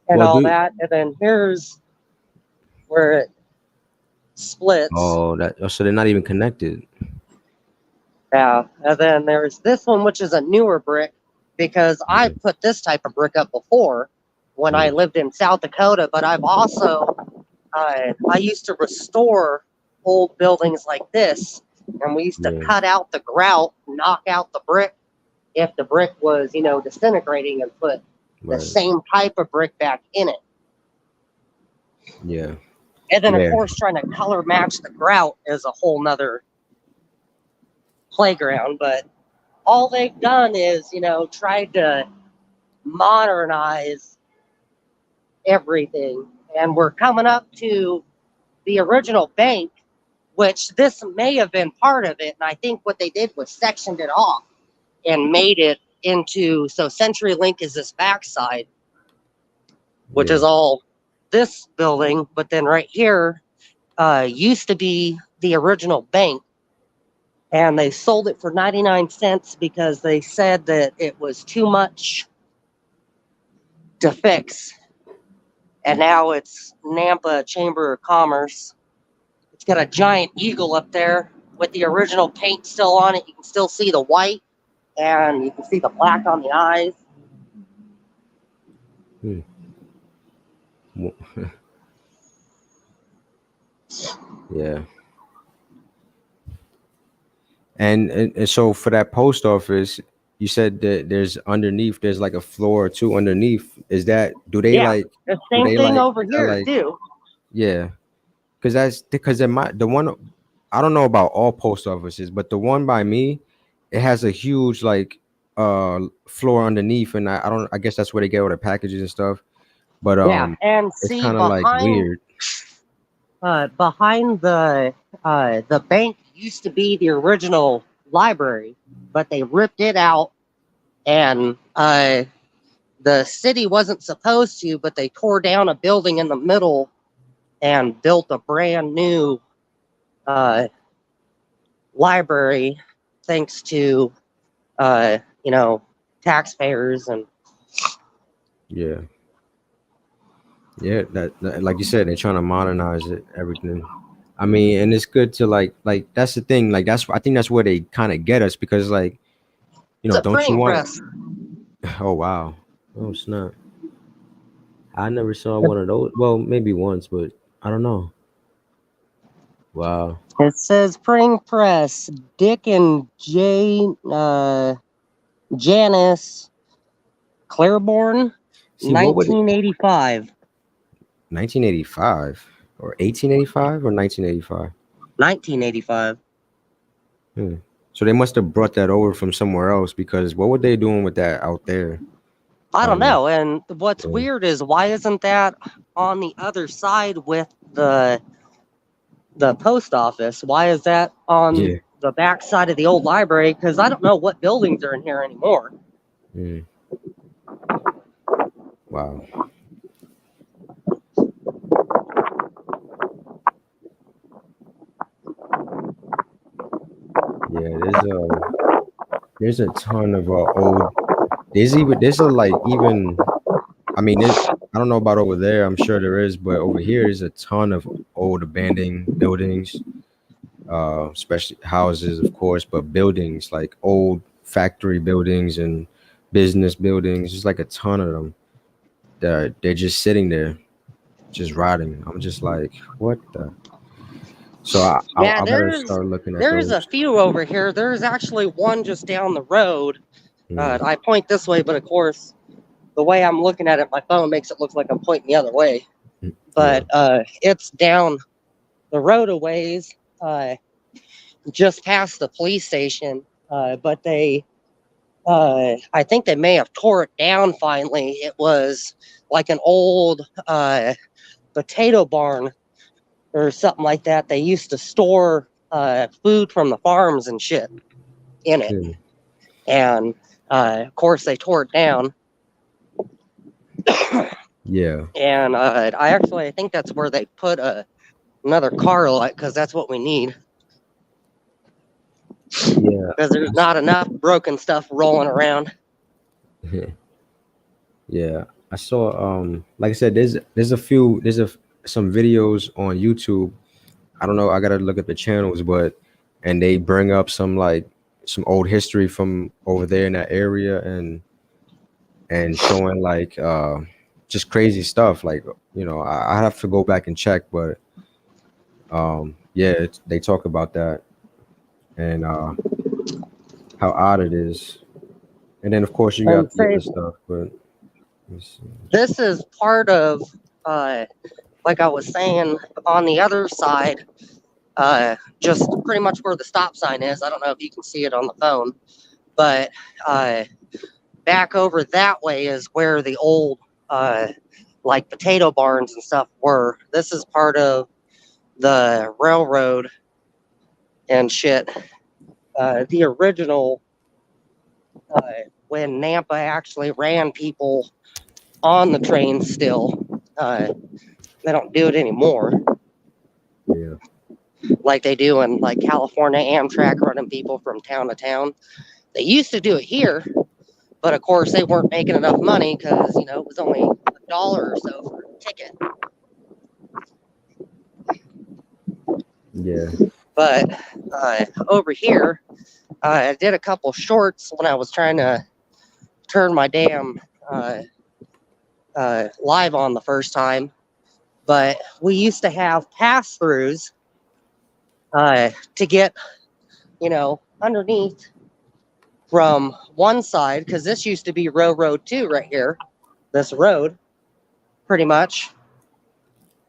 and Well, all dude. that. And then here's where it splits. Oh, so they're not even connected. Yeah. And then there's this one, which is a newer brick because I put this type of brick up before when I lived in South Dakota. But I've also, I used to restore old buildings like this. And we used to cut out the grout, knock out the brick if the brick was, disintegrating and put the same type of brick back in it. Yeah. And then, of course, trying to color match the grout is a whole nother playground. But all they've done is, tried to modernize everything. And we're coming up to the original bank, which this may have been part of it. And I think what they did was sectioned it off and made it into, so CenturyLink is this backside, which is all this building. But then right here used to be the original bank. And they sold it for 99 cents because they said that it was too much to fix. And now it's Nampa Chamber of Commerce. It's got a giant eagle up there with the original paint still on it. You can still see the white and you can see the black on the eyes. Yeah. And so for that post office, you said that there's like a floor or two underneath. Is that do they like the same thing like over here too? Yeah, because the one I don't know about all post offices, but the one by me, it has a huge like floor underneath, and I guess that's where they get all the packages and stuff. But and it's see kind of like weird. Behind the bank used to be the original library, but they ripped it out, and the city wasn't supposed to, but they tore down a building in the middle and built a brand new library, thanks to taxpayers and that like you said, they're trying to modernize everything. I mean, and it's good to like that's the thing. Like I think that's where they kind of get us because like don't you want? Oh wow! Oh snap! I never saw one of those. Well, maybe once, but I don't know. Wow. It says printing press, Dick and Janice Claiborne, See, what would it 1985. 1985 or 1885 or 1985? 1985. So they must have brought that over from somewhere else, because what were they doing with that out there? I don't Um, know. And what's yeah. weird is why isn't that on the other side with the post office? Why is that on Yeah. the back side of the old library? Because I don't know what buildings are in here anymore. Mm. Wow. Yeah, there's a ton of old. There's a like even. I mean, I don't know about over there. I'm sure there is, but over here there's a ton of old abandoned buildings, especially houses, of course, but buildings like old factory buildings and business buildings. There's like a ton of them that they're just sitting there, just rotting. I'm just like, what the? So Yeah, I better start looking at there's a those. few over here. There's actually one just down the road. Mm, I point this way, but of course, the way I'm looking at it, my phone makes it look like I'm pointing the other way. yeah. But it's down the road a ways, just past the police station. But I think they may have tore it down finally. It was like an old potato barn or something like that. They used to store food from the farms and shit in it. Mm, And of course, they tore it down. yeah. And I think that's where they put another car lot, because that's what we need. Yeah. Because there's not enough broken stuff rolling around. Yeah. I saw like I said, there's some videos on YouTube. I don't know, I gotta look at the channels, but and they bring up some old history from over there in that area, and showing like just crazy stuff. Like, I have to go back and check, but yeah, they talk about that, and how odd it is. And then of course you got the other stuff, but let's see. This is part of, like I was saying, on the other side, just pretty much where the stop sign is. I don't know if you can see it on the phone, but back over that way is where the old, like potato barns and stuff were. This is part of the railroad and shit. The original, when Nampa actually ran people on the train still. They don't do it anymore Yeah. like they do in like California Amtrak, running people from town to town. They used to do it here, but of course they weren't making enough money because, it was only $1 or so for a ticket. Yeah. But over here, I did a couple shorts when I was trying to turn my damn live on the first time. But we used to have pass-throughs to get, underneath from one side, because this used to be Railroad 2 right here, this road, pretty much.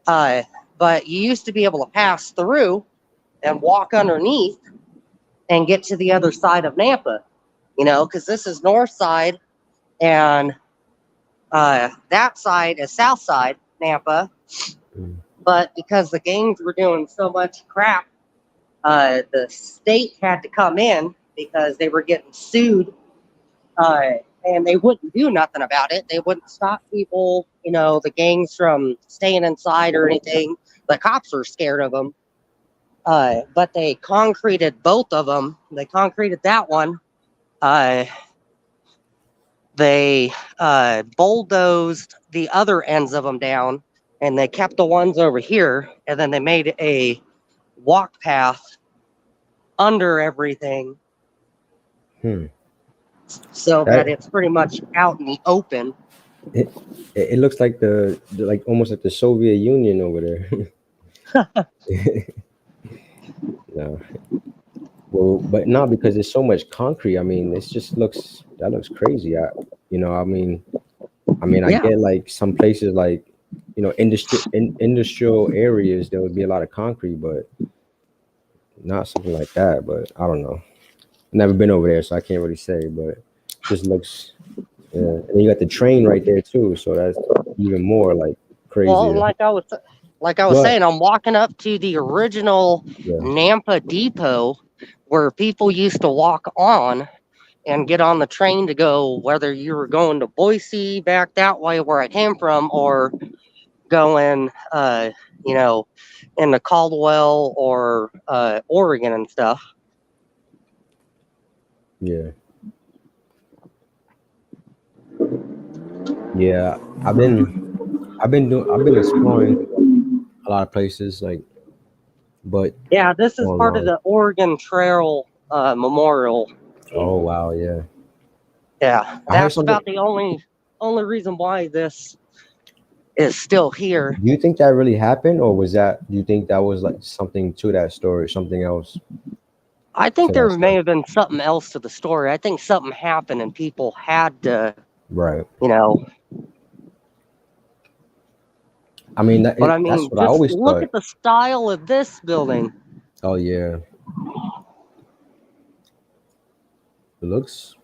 But you used to be able to pass through and walk underneath and get to the other side of Nampa, because this is north side and that side is south side Nampa. But because the gangs were doing so much crap, the state had to come in because they were getting sued, and they wouldn't do nothing about it. They wouldn't stop people, the gangs from staying inside or anything. The cops were scared of them. But they concreted both of them. They concreted that one. They bulldozed the other ends of them down, and they kept the ones over here, and then they made a walk path under everything, so that it's pretty much out in the open. It looks like like almost like the Soviet Union over there. No. Well, but not because there's so much concrete. I mean, it just looks crazy. I mean, I Yeah. get like some places like, industrial areas there would be a lot of concrete, but not something like that. But I don't know. Never been over there, so I can't really say. But just looks, yeah. And then you got the train right there too, so that's even more like Well, crazier. like I was But saying, I'm walking up to the original yeah, Nampa Depot where people used to walk on and get on the train to go, whether you were going to Boise back that way where I came from, or going, you know, into Caldwell or Oregon and stuff. yeah, yeah. I've been exploring a lot of places, like, but Yeah, this is going part of on. the Oregon Trail Memorial. Oh wow, yeah. Yeah, I heard that's something. about the only reason why this is still here. Do you think that really happened, or was that? Do you think that was like something to that story, something else I to think that there may story? have been something else to the story. I think something happened and people had to, Right. you know. I mean, But I that's mean, what I just always look thought. at the style of this building. Oh yeah, it looks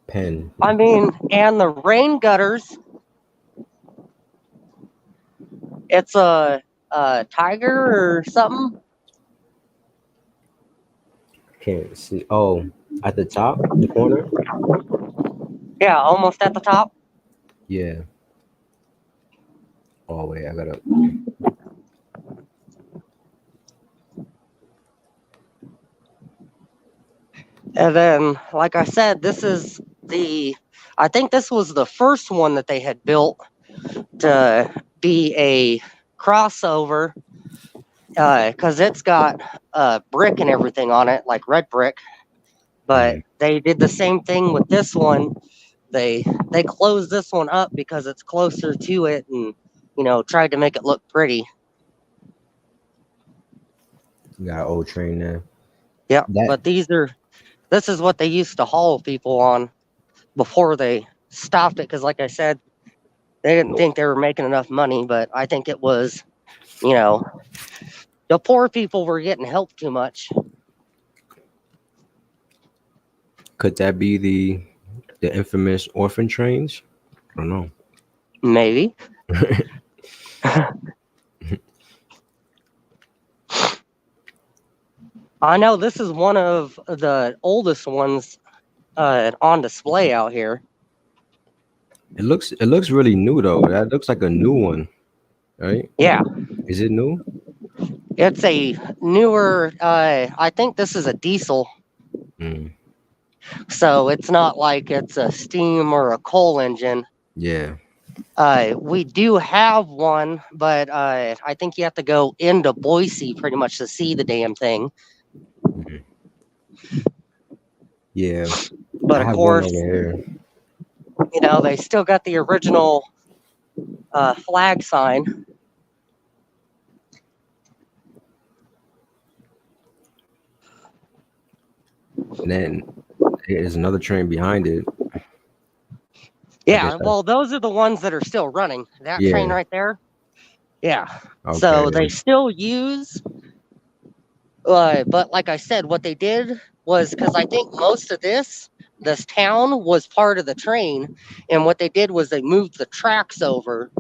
pen. I mean, and the rain gutters. It's a tiger or something. Can't see. Oh, at the top, the corner. Yeah, almost at the top. Yeah. Oh wait, I gotta. And then, like I said, this is the. I think this was the first one that they had built to be a crossover because it's got brick and everything on it, like red brick. But Mm. they did the same thing with this one. They closed this one up because it's closer to it, and tried to make it look pretty. You got an old train there. Yeah, That but this is what they used to haul people on before they stopped it. Because, like I said, they didn't think they were making enough money, but I think it was, the poor people were getting helped too much. could that be the infamous orphan trains? I don't know. Maybe. I know this is one of the oldest ones on display out here. It looks really new though. That looks like a new one, right? Yeah, Is it new? it's a newer. I think this is a diesel, Mm. so it's not like it's a steam or a coal engine. Yeah. We do have one, but I think you have to go into Boise pretty much to see the damn thing. Mhm. Yeah. But I of have one course, over here. they still got the original flag sign. And then there's another train behind it. I guess Yeah, that's well, those are the ones that are still running. That train yeah. right there. Yeah. So Okay. they still use, but like I said, what they did was because I think most of this town was part of the train, and what they did was they moved the tracks over,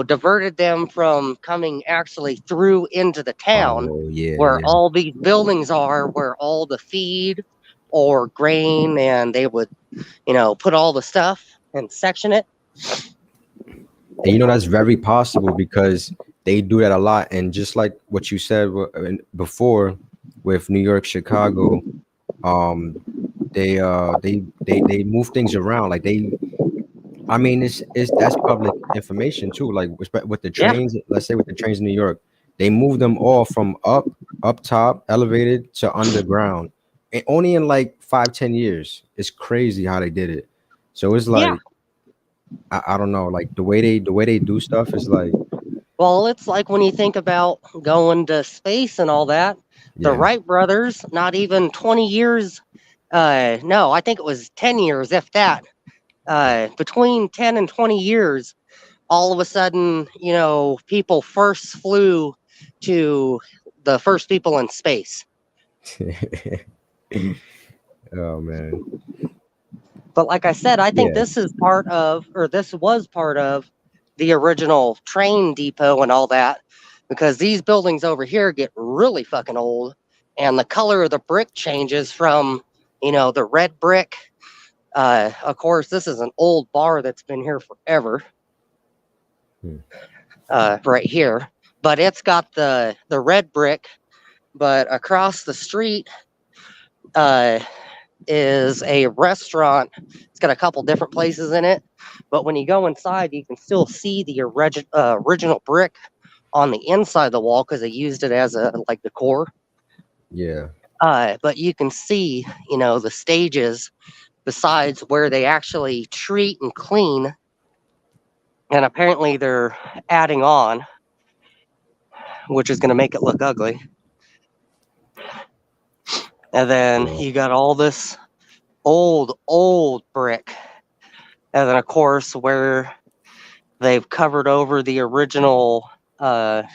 diverted them from coming actually through into the town Oh yeah, where yeah. all these buildings are, where all the feed or grain, and they would, put all the stuff and section it. And that's very possible because they do that a lot. And just like what you said before with New York, Chicago, um, they move things around. Like I mean, it's that's public information too. Like with the Yeah. trains, let's say with the trains in New York, they move them all from up top, elevated to underground, and only in like 5-10 years. It's crazy how they did it. So it's Yeah. like I don't know, like the way they do stuff is like Well, it's like when you think about going to space and all that, The Yeah. Wright brothers, not even 20 years. No, I think it was 10 years, if that. Between 10 and 20 years, all of a sudden, people first flew to the first people in space. Oh man. But like I said, I think Yeah. this is part of, or this was part of the original train depot and all that, because these buildings over here get really fucking old, and the color of the brick changes from, the red brick. Of course, this is an old bar that's been here forever. Hmm. Right here, but it's got the red brick. But across the street, is a restaurant. It's got a couple different places in it, but when you go inside, you can still see the original brick on the inside of the wall because they used it as a like decor. Yeah. But you can see, the stages besides where they actually treat and clean, and apparently they're adding on, which is going to make it look ugly. And then Yeah. you got all this old brick. And then, of course, where they've covered over the original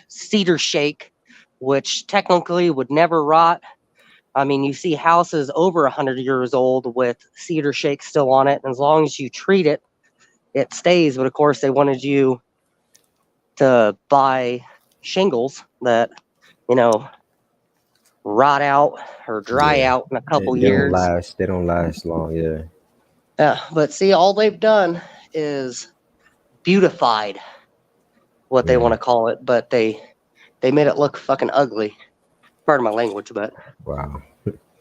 cedar shake, which technically would never rot. I mean, you see houses over 100 years old with cedar shake still on it. And as long as you treat it, it stays. But, of course, they wanted you to buy shingles that, rot out or dry Yeah. out in a couple They years. don't last. They don't last long. Yeah. Yeah, but see, all they've done is beautified what they Yeah. want to call it, but they made it look fucking ugly. Pardon my language, but Wow.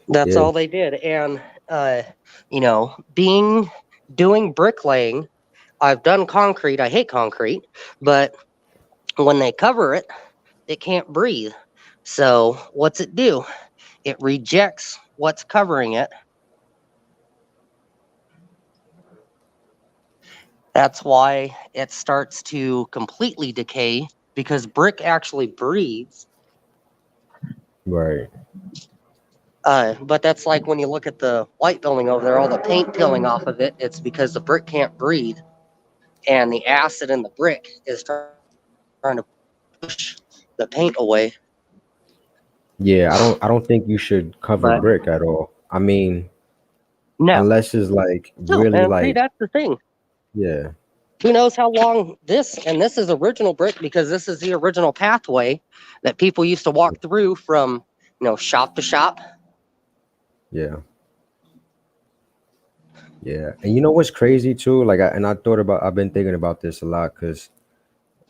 that's Yeah. all they did. And doing bricklaying, I've done concrete. I hate concrete, but when they cover it, it can't breathe. So what's it do? It rejects what's covering it. That's why it starts to completely decay, because brick actually breathes. Right. But that's like when you look at the white building over there, all the paint peeling off of it, it's because the brick can't breathe. And the acid in the brick is trying to push the paint away. Yeah. I don't think you should cover But- brick at all. I mean, No, unless it's like no, really and see, like that's the thing. yeah. Who knows how long this is original brick, because this is the original pathway that people used to walk through from, shop to shop. Yeah. Yeah. And you know what's crazy too? Like I've been thinking about this a lot, because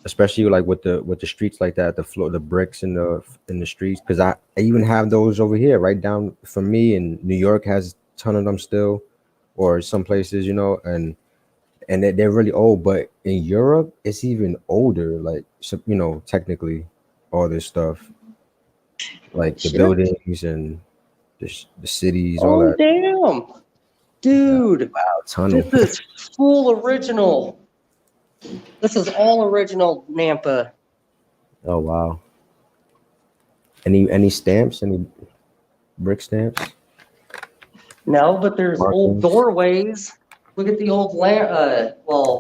especially like with the streets like that, the floor, the bricks in the streets, because I even have those over here right down from me, and New York has a ton of them still, or some places, and they're really old. But in Europe, it's even older. Like, so, technically, all this stuff, like the Shit. buildings and the cities, all Oh that. damn, dude! Tunnel. This is full original. This is all original Nampa. Oh wow. Any stamps? Any brick stamps? No, but there's old Markings. doorways. Look at the old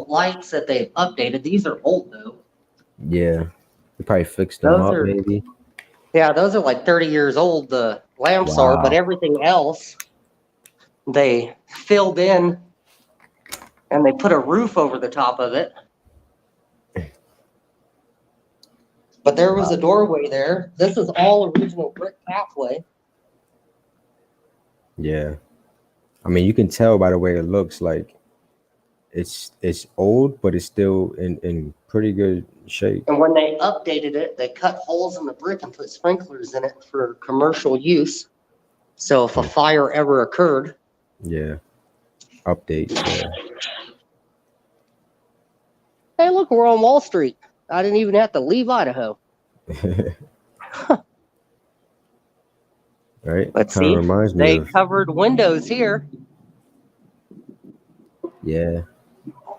lights that they've updated. These are old though. Yeah. You probably fixed them Those up, are- maybe. Yeah, those are like 30 years old. The lamps are, but Wow. everything else they filled in, and they put a roof over the top of it. But there was a doorway there. This is all original brick pathway. Yeah. I mean, you can tell by the way it looks, like it's old, but it's still in pretty good shape. And when they updated it, they cut holes in the brick and put sprinklers in it for commercial use. So if a fire ever occurred, Yeah. Updates. Yeah. hey, look, we're on Wall Street. I didn't even have to leave Idaho. Right? But Kind see, of reminds me they of, covered windows here. yeah.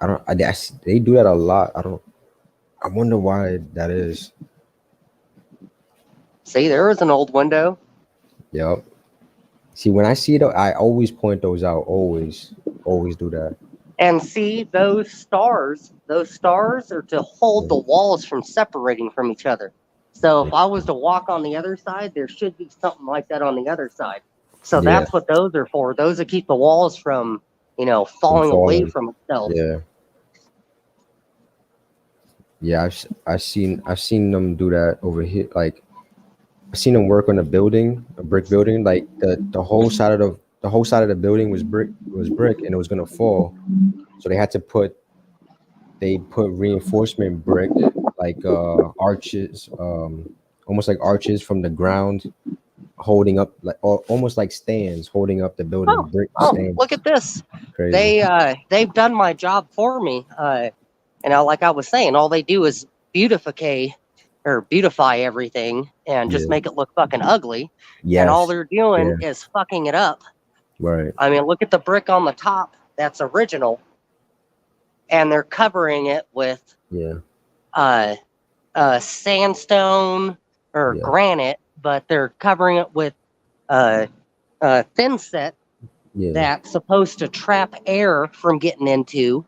They do that a lot. I wonder why that is. See, there was an old window. Yep. See, when I see it, I always point those out. Always, always do that. And see those stars. Those stars are to hold the walls from separating from each other. So if I was to walk on the other side, there should be something like that on the other side. So Yeah, that's what those are for. Those that keep the walls from, from falling away falling. from itself. Yeah, yeah. I've seen them do that over here. Like I've seen them work on a brick building. Like the whole side of the building was brick, and it was gonna fall. So they put reinforcement brick, like arches, almost like arches from the ground, holding up like almost like stands holding up the building. Brick Oh, stands. look at this. Crazy. They've done my job for me. Like I was saying, all they do is beautify everything and just Yeah. make it look fucking ugly. Yes. And all they're doing is fucking it up. Right. I mean, look at the brick on the top. That's original. And they're covering it with Yeah. sandstone or Yeah. granite, but they're covering it with thin set Yeah. that's supposed to trap air from getting into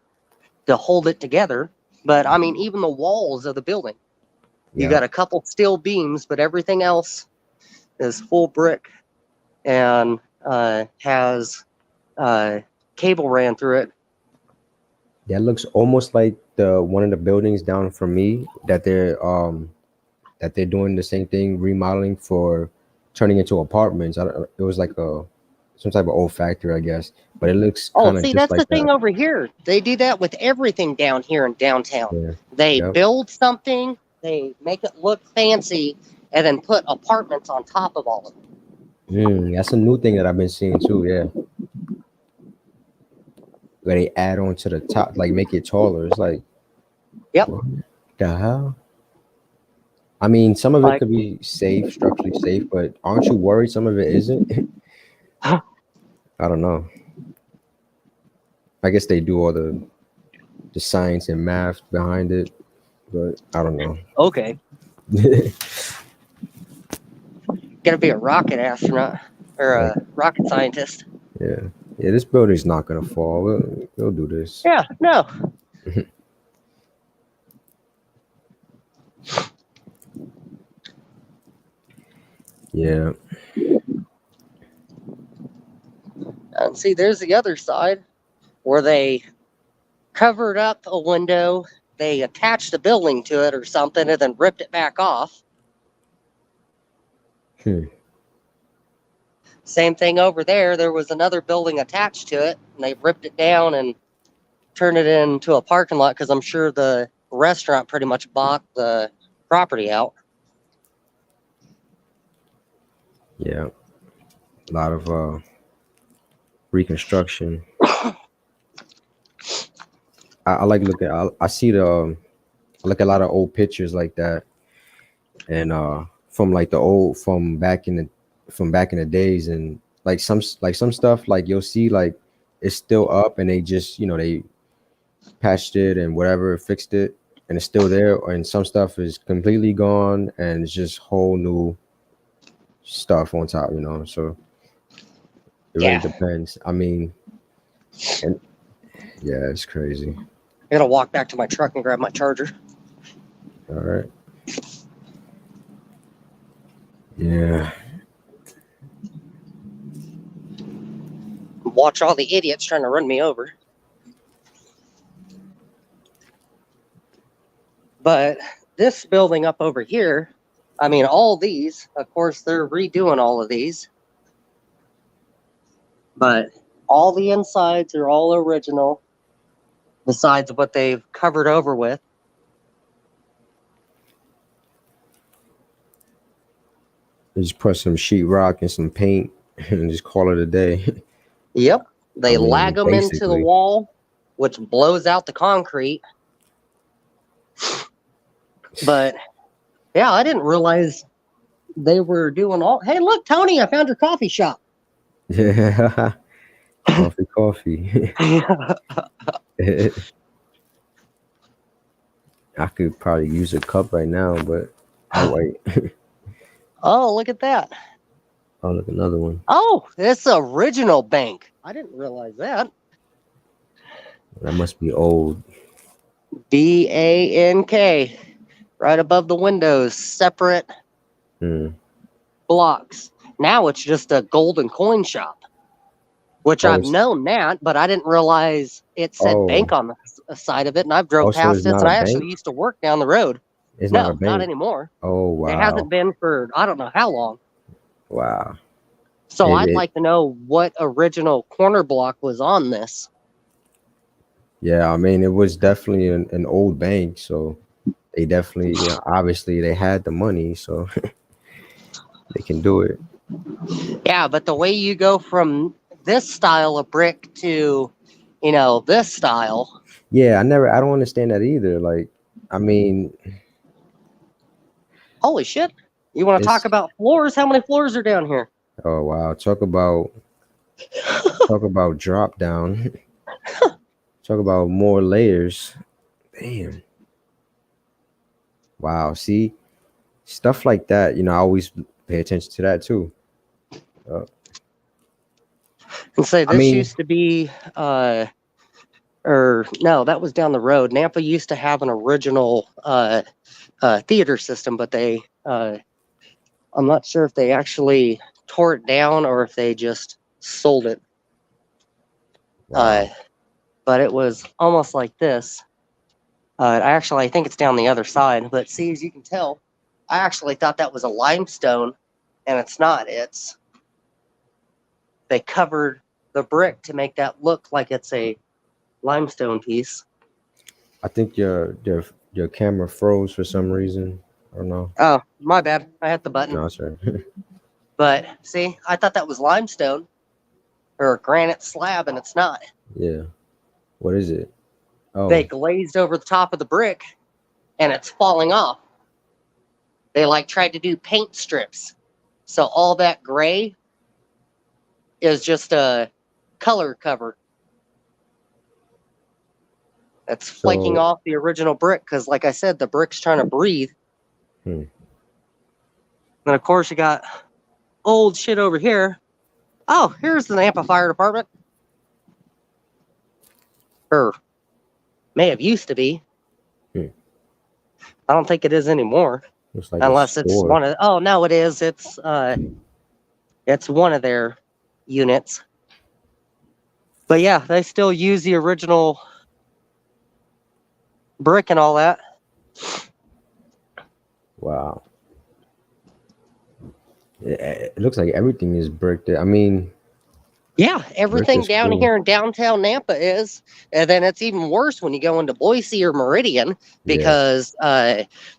to hold it together. But I mean, even the walls of the building, you Yeah. got a couple steel beams, but everything else is full brick and has cable ran through it. That looks almost like the one of the buildings down from me that they're doing the same thing, remodeling for turning into apartments. It was like some type of old factory, I guess, but it looks Oh, kind of see, just that's like the thing that. over here. They do that with everything down here in downtown. Yeah. They Yep. build something, they make it look fancy, and then put apartments on top of all of it. That's a new thing that I've been seeing too. Yeah, where they add on to the top, like make it taller. It's like, Yep. what the hell? I mean, some of it Like, could be safe, structurally safe, but aren't you worried some of it isn't? I don't know. I guess they do all the science and math behind it, but I don't know. okay, gotta be a rocket astronaut or a rocket scientist. Yeah, this building's not gonna fall. We'll do this. Yeah, no. Yeah, And see, there's the other side where they covered up a window, they attached a building to it or something, and then ripped it back off. Same thing over there. There was another building attached to it, and they ripped it down and turned it into a parking lot because I'm sure the restaurant pretty much bought the property out. yeah. A lot of reconstruction. I like looking. I see I look at a lot of old pictures like that, and from like from back in the days, and like some stuff like you'll see like it's still up, and they just they patched it and whatever, fixed it, and it's still there, and some stuff is completely gone, and it's just whole new stuff on top, so it really depends. I mean, and yeah, it's crazy. I gotta walk back to my truck and grab my charger. All right. Yeah. Watch all the idiots trying to run me over. But this building up over here, I mean, all these, of course, they're redoing all of these. But all the insides are all original, besides what they've covered over with. They just put some sheetrock and some paint and just call it a day. Yep. They I mean, lag them into the basically. wall, which blows out the concrete. But yeah, I didn't realize they were doing all. Hey, look, Tony, I found your coffee shop. Yeah. Coffee. I could probably use a cup right now, but I'll wait. Oh, look at that. Oh, look, another one. Oh, it's the original bank. I didn't realize that. That must be old. BANK, right above the windows, separate Hmm. blocks. Now it's just a golden coin shop, which Oh, I've known that, but I didn't realize it said bank oh, on the side of it. And I've drove so it's past it, not and a I bank. actually used to work down the road. It's not a No, not bank. anymore. Oh, It wow, hasn't been for I don't know how long. wow. So It, I'd it like to know what original corner block was on this. Yeah, I mean, it was definitely an old bank, so they definitely, obviously they had the money, so they can do it. Yeah, but the way you go from this style of brick to, this style. Yeah, I don't understand that either. Like, I mean, Holy shit. You want to talk it's about floors? How many floors are down here? oh wow, talk about drop down, talk about more layers. Damn, wow. See, stuff like that, I always pay attention to that too. Uh, And say I this mean, used to be or no, that was down the road. Nampa used to have an original theater system, but they I'm not sure if they actually tore it down or if they just sold it. wow. But it was almost like this. I think it's down the other side, but see, as you can tell, I actually thought that was a limestone, and it's not. They covered the brick to make that look like it's a limestone piece. I think your camera froze for some reason. I don't know. Oh, my bad. I hit the button. No, sorry. But see, I thought that was limestone or a granite slab, and it's not. Yeah. What is it? Oh, They glazed over the top of the brick, and it's falling off. They tried to do paint strips, so all that gray is just a color cover. That's flaking so off the original brick because, like I said, the brick's trying to breathe. hmm. And of course, you got old shit over here. Oh, here's the Nampa Fire Department. Or may have used to be. Hmm. I don't think it is anymore. Looks like Unless a it's store. one of. Oh no, it is. It's one of their units. But yeah, they still use the original brick and all that. Wow. It looks like everything is bricked. I mean, Yeah, everything is down cool. here in downtown Nampa is. And then it's even worse when you go into Boise or Meridian because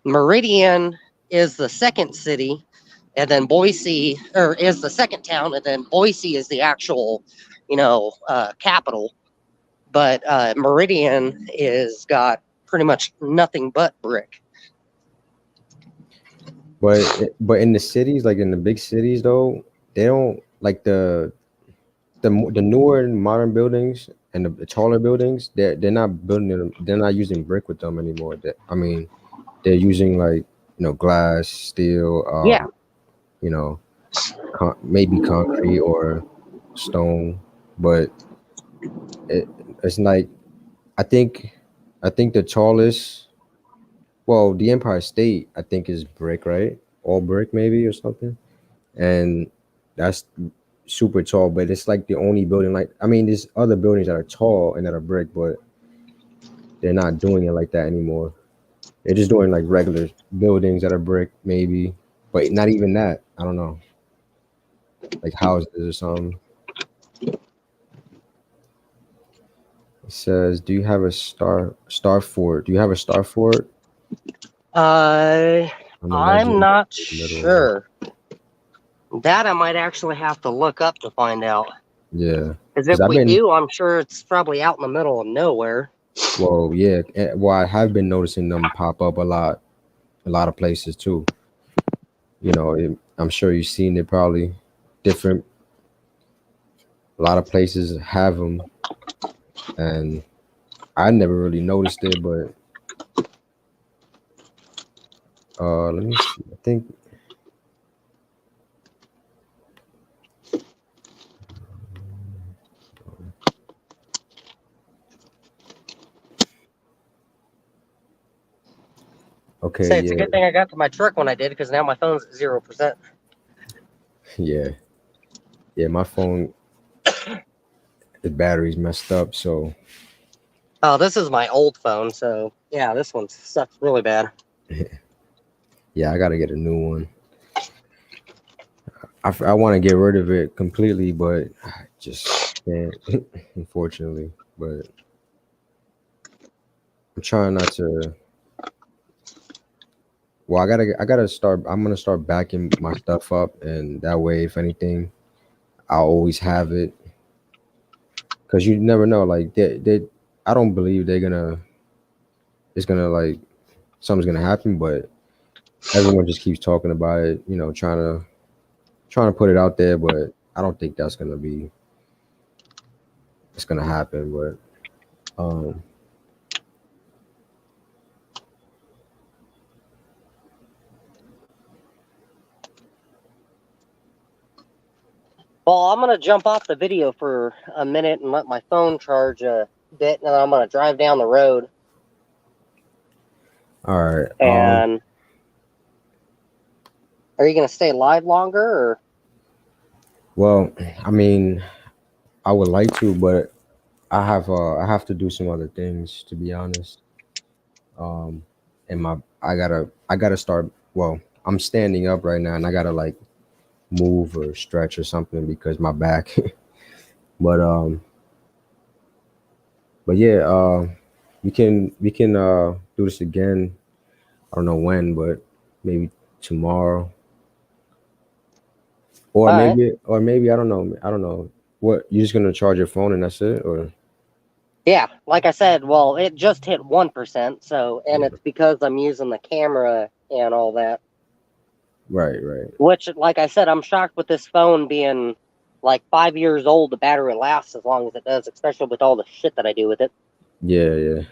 Meridian is the second city, and then Boise is the second town, and then Boise is the actual, capital. But Meridian is got pretty much nothing but brick. But in the cities, like in the big cities, though, they don't like the newer and modern buildings and the taller buildings. They're not building them. They're not using brick with them anymore. I mean, they're using like glass, steel. Yeah. Maybe concrete or stone, but it's like I think the tallest, well, the Empire State I think is brick, right? All brick maybe or something, and that's super tall. But it's like the only building. Like I mean, there's other buildings that are tall and that are brick, but they're not doing it like that anymore. They're just doing like regular buildings that are brick maybe, but not even that. I don't know. Like houses or something. It says, "Do you have a star fort? Do you have a star fort?" I'm legend not in the middle. sure. That I might actually have to look up to find out. Yeah. Because if 'Cause we do, I'm sure it's probably out in the middle of nowhere. Well, yeah. Well, I have been noticing them pop up a lot of places too. I'm sure you've seen it probably different. A lot of places have them, and I never really noticed it, but let me see. I think Okay, Say it's a yeah, good thing I got to my truck when I did, because now my phone's at 0%. yeah, yeah. My phone, the battery's messed up, so Oh, this is my old phone, so yeah, this one sucks really bad. yeah, I gotta get a new one. I want to get rid of it completely, but I just can't, unfortunately. But I'm trying not to. Well, I gotta start. I'm gonna start backing my stuff up, and that way, if anything, I'll always have it. Cause you never know. Like I don't believe they're gonna. It's gonna like something's gonna happen, but everyone just keeps talking about it. You know, trying to put it out there, but I don't think that's gonna be. It's gonna happen, but um, Well, I'm gonna jump off the video for a minute and let my phone charge a bit, and then I'm gonna drive down the road. all right. And are you gonna stay live longer, or? Well, I mean, I would like to, but I have to do some other things to be honest. Um, and I gotta start. Well, I'm standing up right now, and I gotta like move or stretch or something because my back. but but yeah, we can do this again. I don't know when, but maybe tomorrow, All right. or maybe I don't know. I don't know. What, you're just gonna charge your phone and that's it, or Yeah, like I said, well, it just hit 1%, so, and it's because I'm using the camera and all that. right, right. Which, like I said, I'm shocked with this phone being like 5 years old. The battery lasts as long as it does, especially with all the shit that I do with it. Yeah, yeah,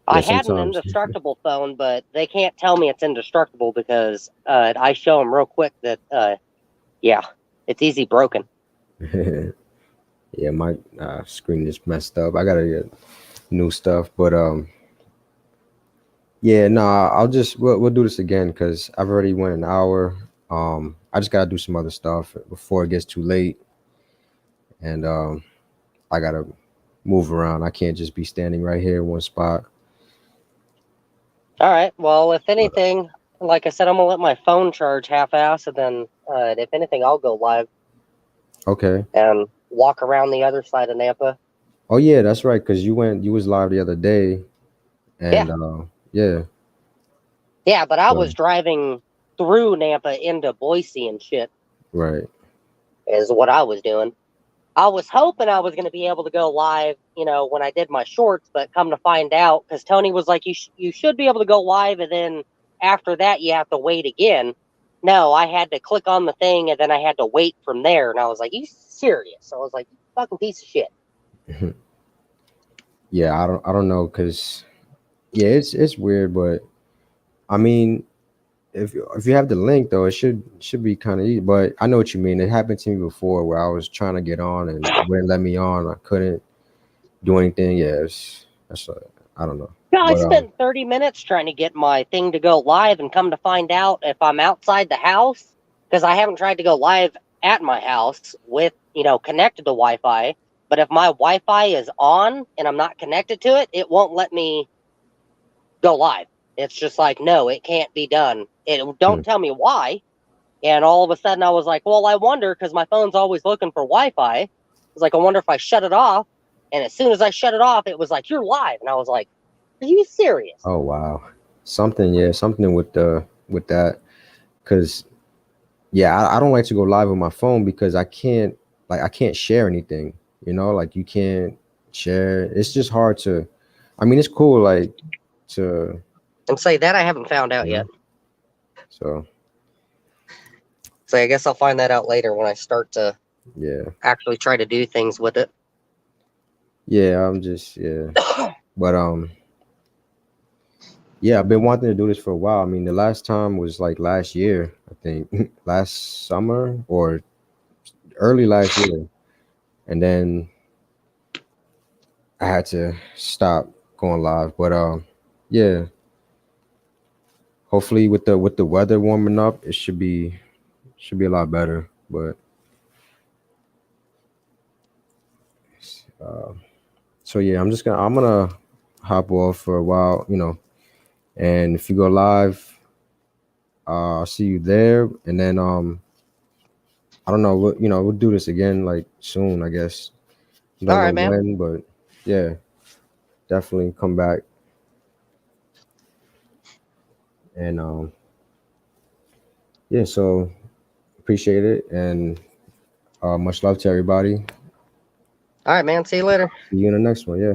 I yeah. had an Sometimes. indestructible phone, but they can't tell me it's indestructible because I show them real quick that, yeah, it's easy broken. Yeah, my screen is messed up. I gotta get new stuff, but yeah, no, we'll do this again because I've already went an hour. I just gotta do some other stuff before it gets too late, and I gotta move around. I can't just be standing right here in one spot. All right. Well, if But, anything, like I said, I'm gonna let my phone charge half-ass, and then if anything, I'll go live okay. and walk around the other side of Nampa. Oh yeah, that's right. Cause you was live the other day, Yeah. and yeah. Yeah, but I was So, driving through Nampa into Boise and shit, right. is what I was doing. I was hoping I was going to be able to go live, when I did my shorts, but come to find out, because Tony was like, you should be able to go live, and then after that, you have to wait again. No, I had to click on the thing, and then I had to wait from there, and I was like, you serious? I was like, you fucking piece of shit. Yeah, I don't know, cause yeah, it's weird, but I mean, if you have the link though, it should be kind of easy. But I know what you mean. It happened to me before where I was trying to get on and it wouldn't let me on. I couldn't do anything. Yeah, that's I don't know. Yeah, I But spent 30 minutes trying to get my thing to go live, and come to find out, if I'm outside the house, because I haven't tried to go live at my house with, connected to Wi-Fi, but if my Wi-Fi is on and I'm not connected to it, it won't let me go live. It's just like, no, it can't be done. It don't tell me why. And all of a sudden I was like, well, I wonder, because my phone's always looking for Wi-Fi. I was like, I wonder if I shut it off. And as soon as I shut it off, it was like, you're live. And I was like, are you serious? oh wow, something with that, because yeah, I don't like to go live on my phone because I can't share anything. You know, like you can't share. It's just hard to. I mean, it's cool like to. And say that I haven't found out yet. So So I guess I'll find that out later when I start to yeah. actually try to do things with it. Yeah, I'm just but yeah, I've been wanting to do this for a while. I mean, the last time was like last year, I think, last summer or early last year, and then I had to stop going live. But yeah, hopefully with the weather warming up, it should be a lot better. But so yeah, I'm gonna hop off for a while, you know. And if you go live, I'll see you there. And then I don't know, we'll do this again like soon, I guess. All Don't right, know man. when, but yeah, definitely come back. And yeah, so appreciate it, and much love to everybody. All right, man. See you later. See you in the next one. Yeah.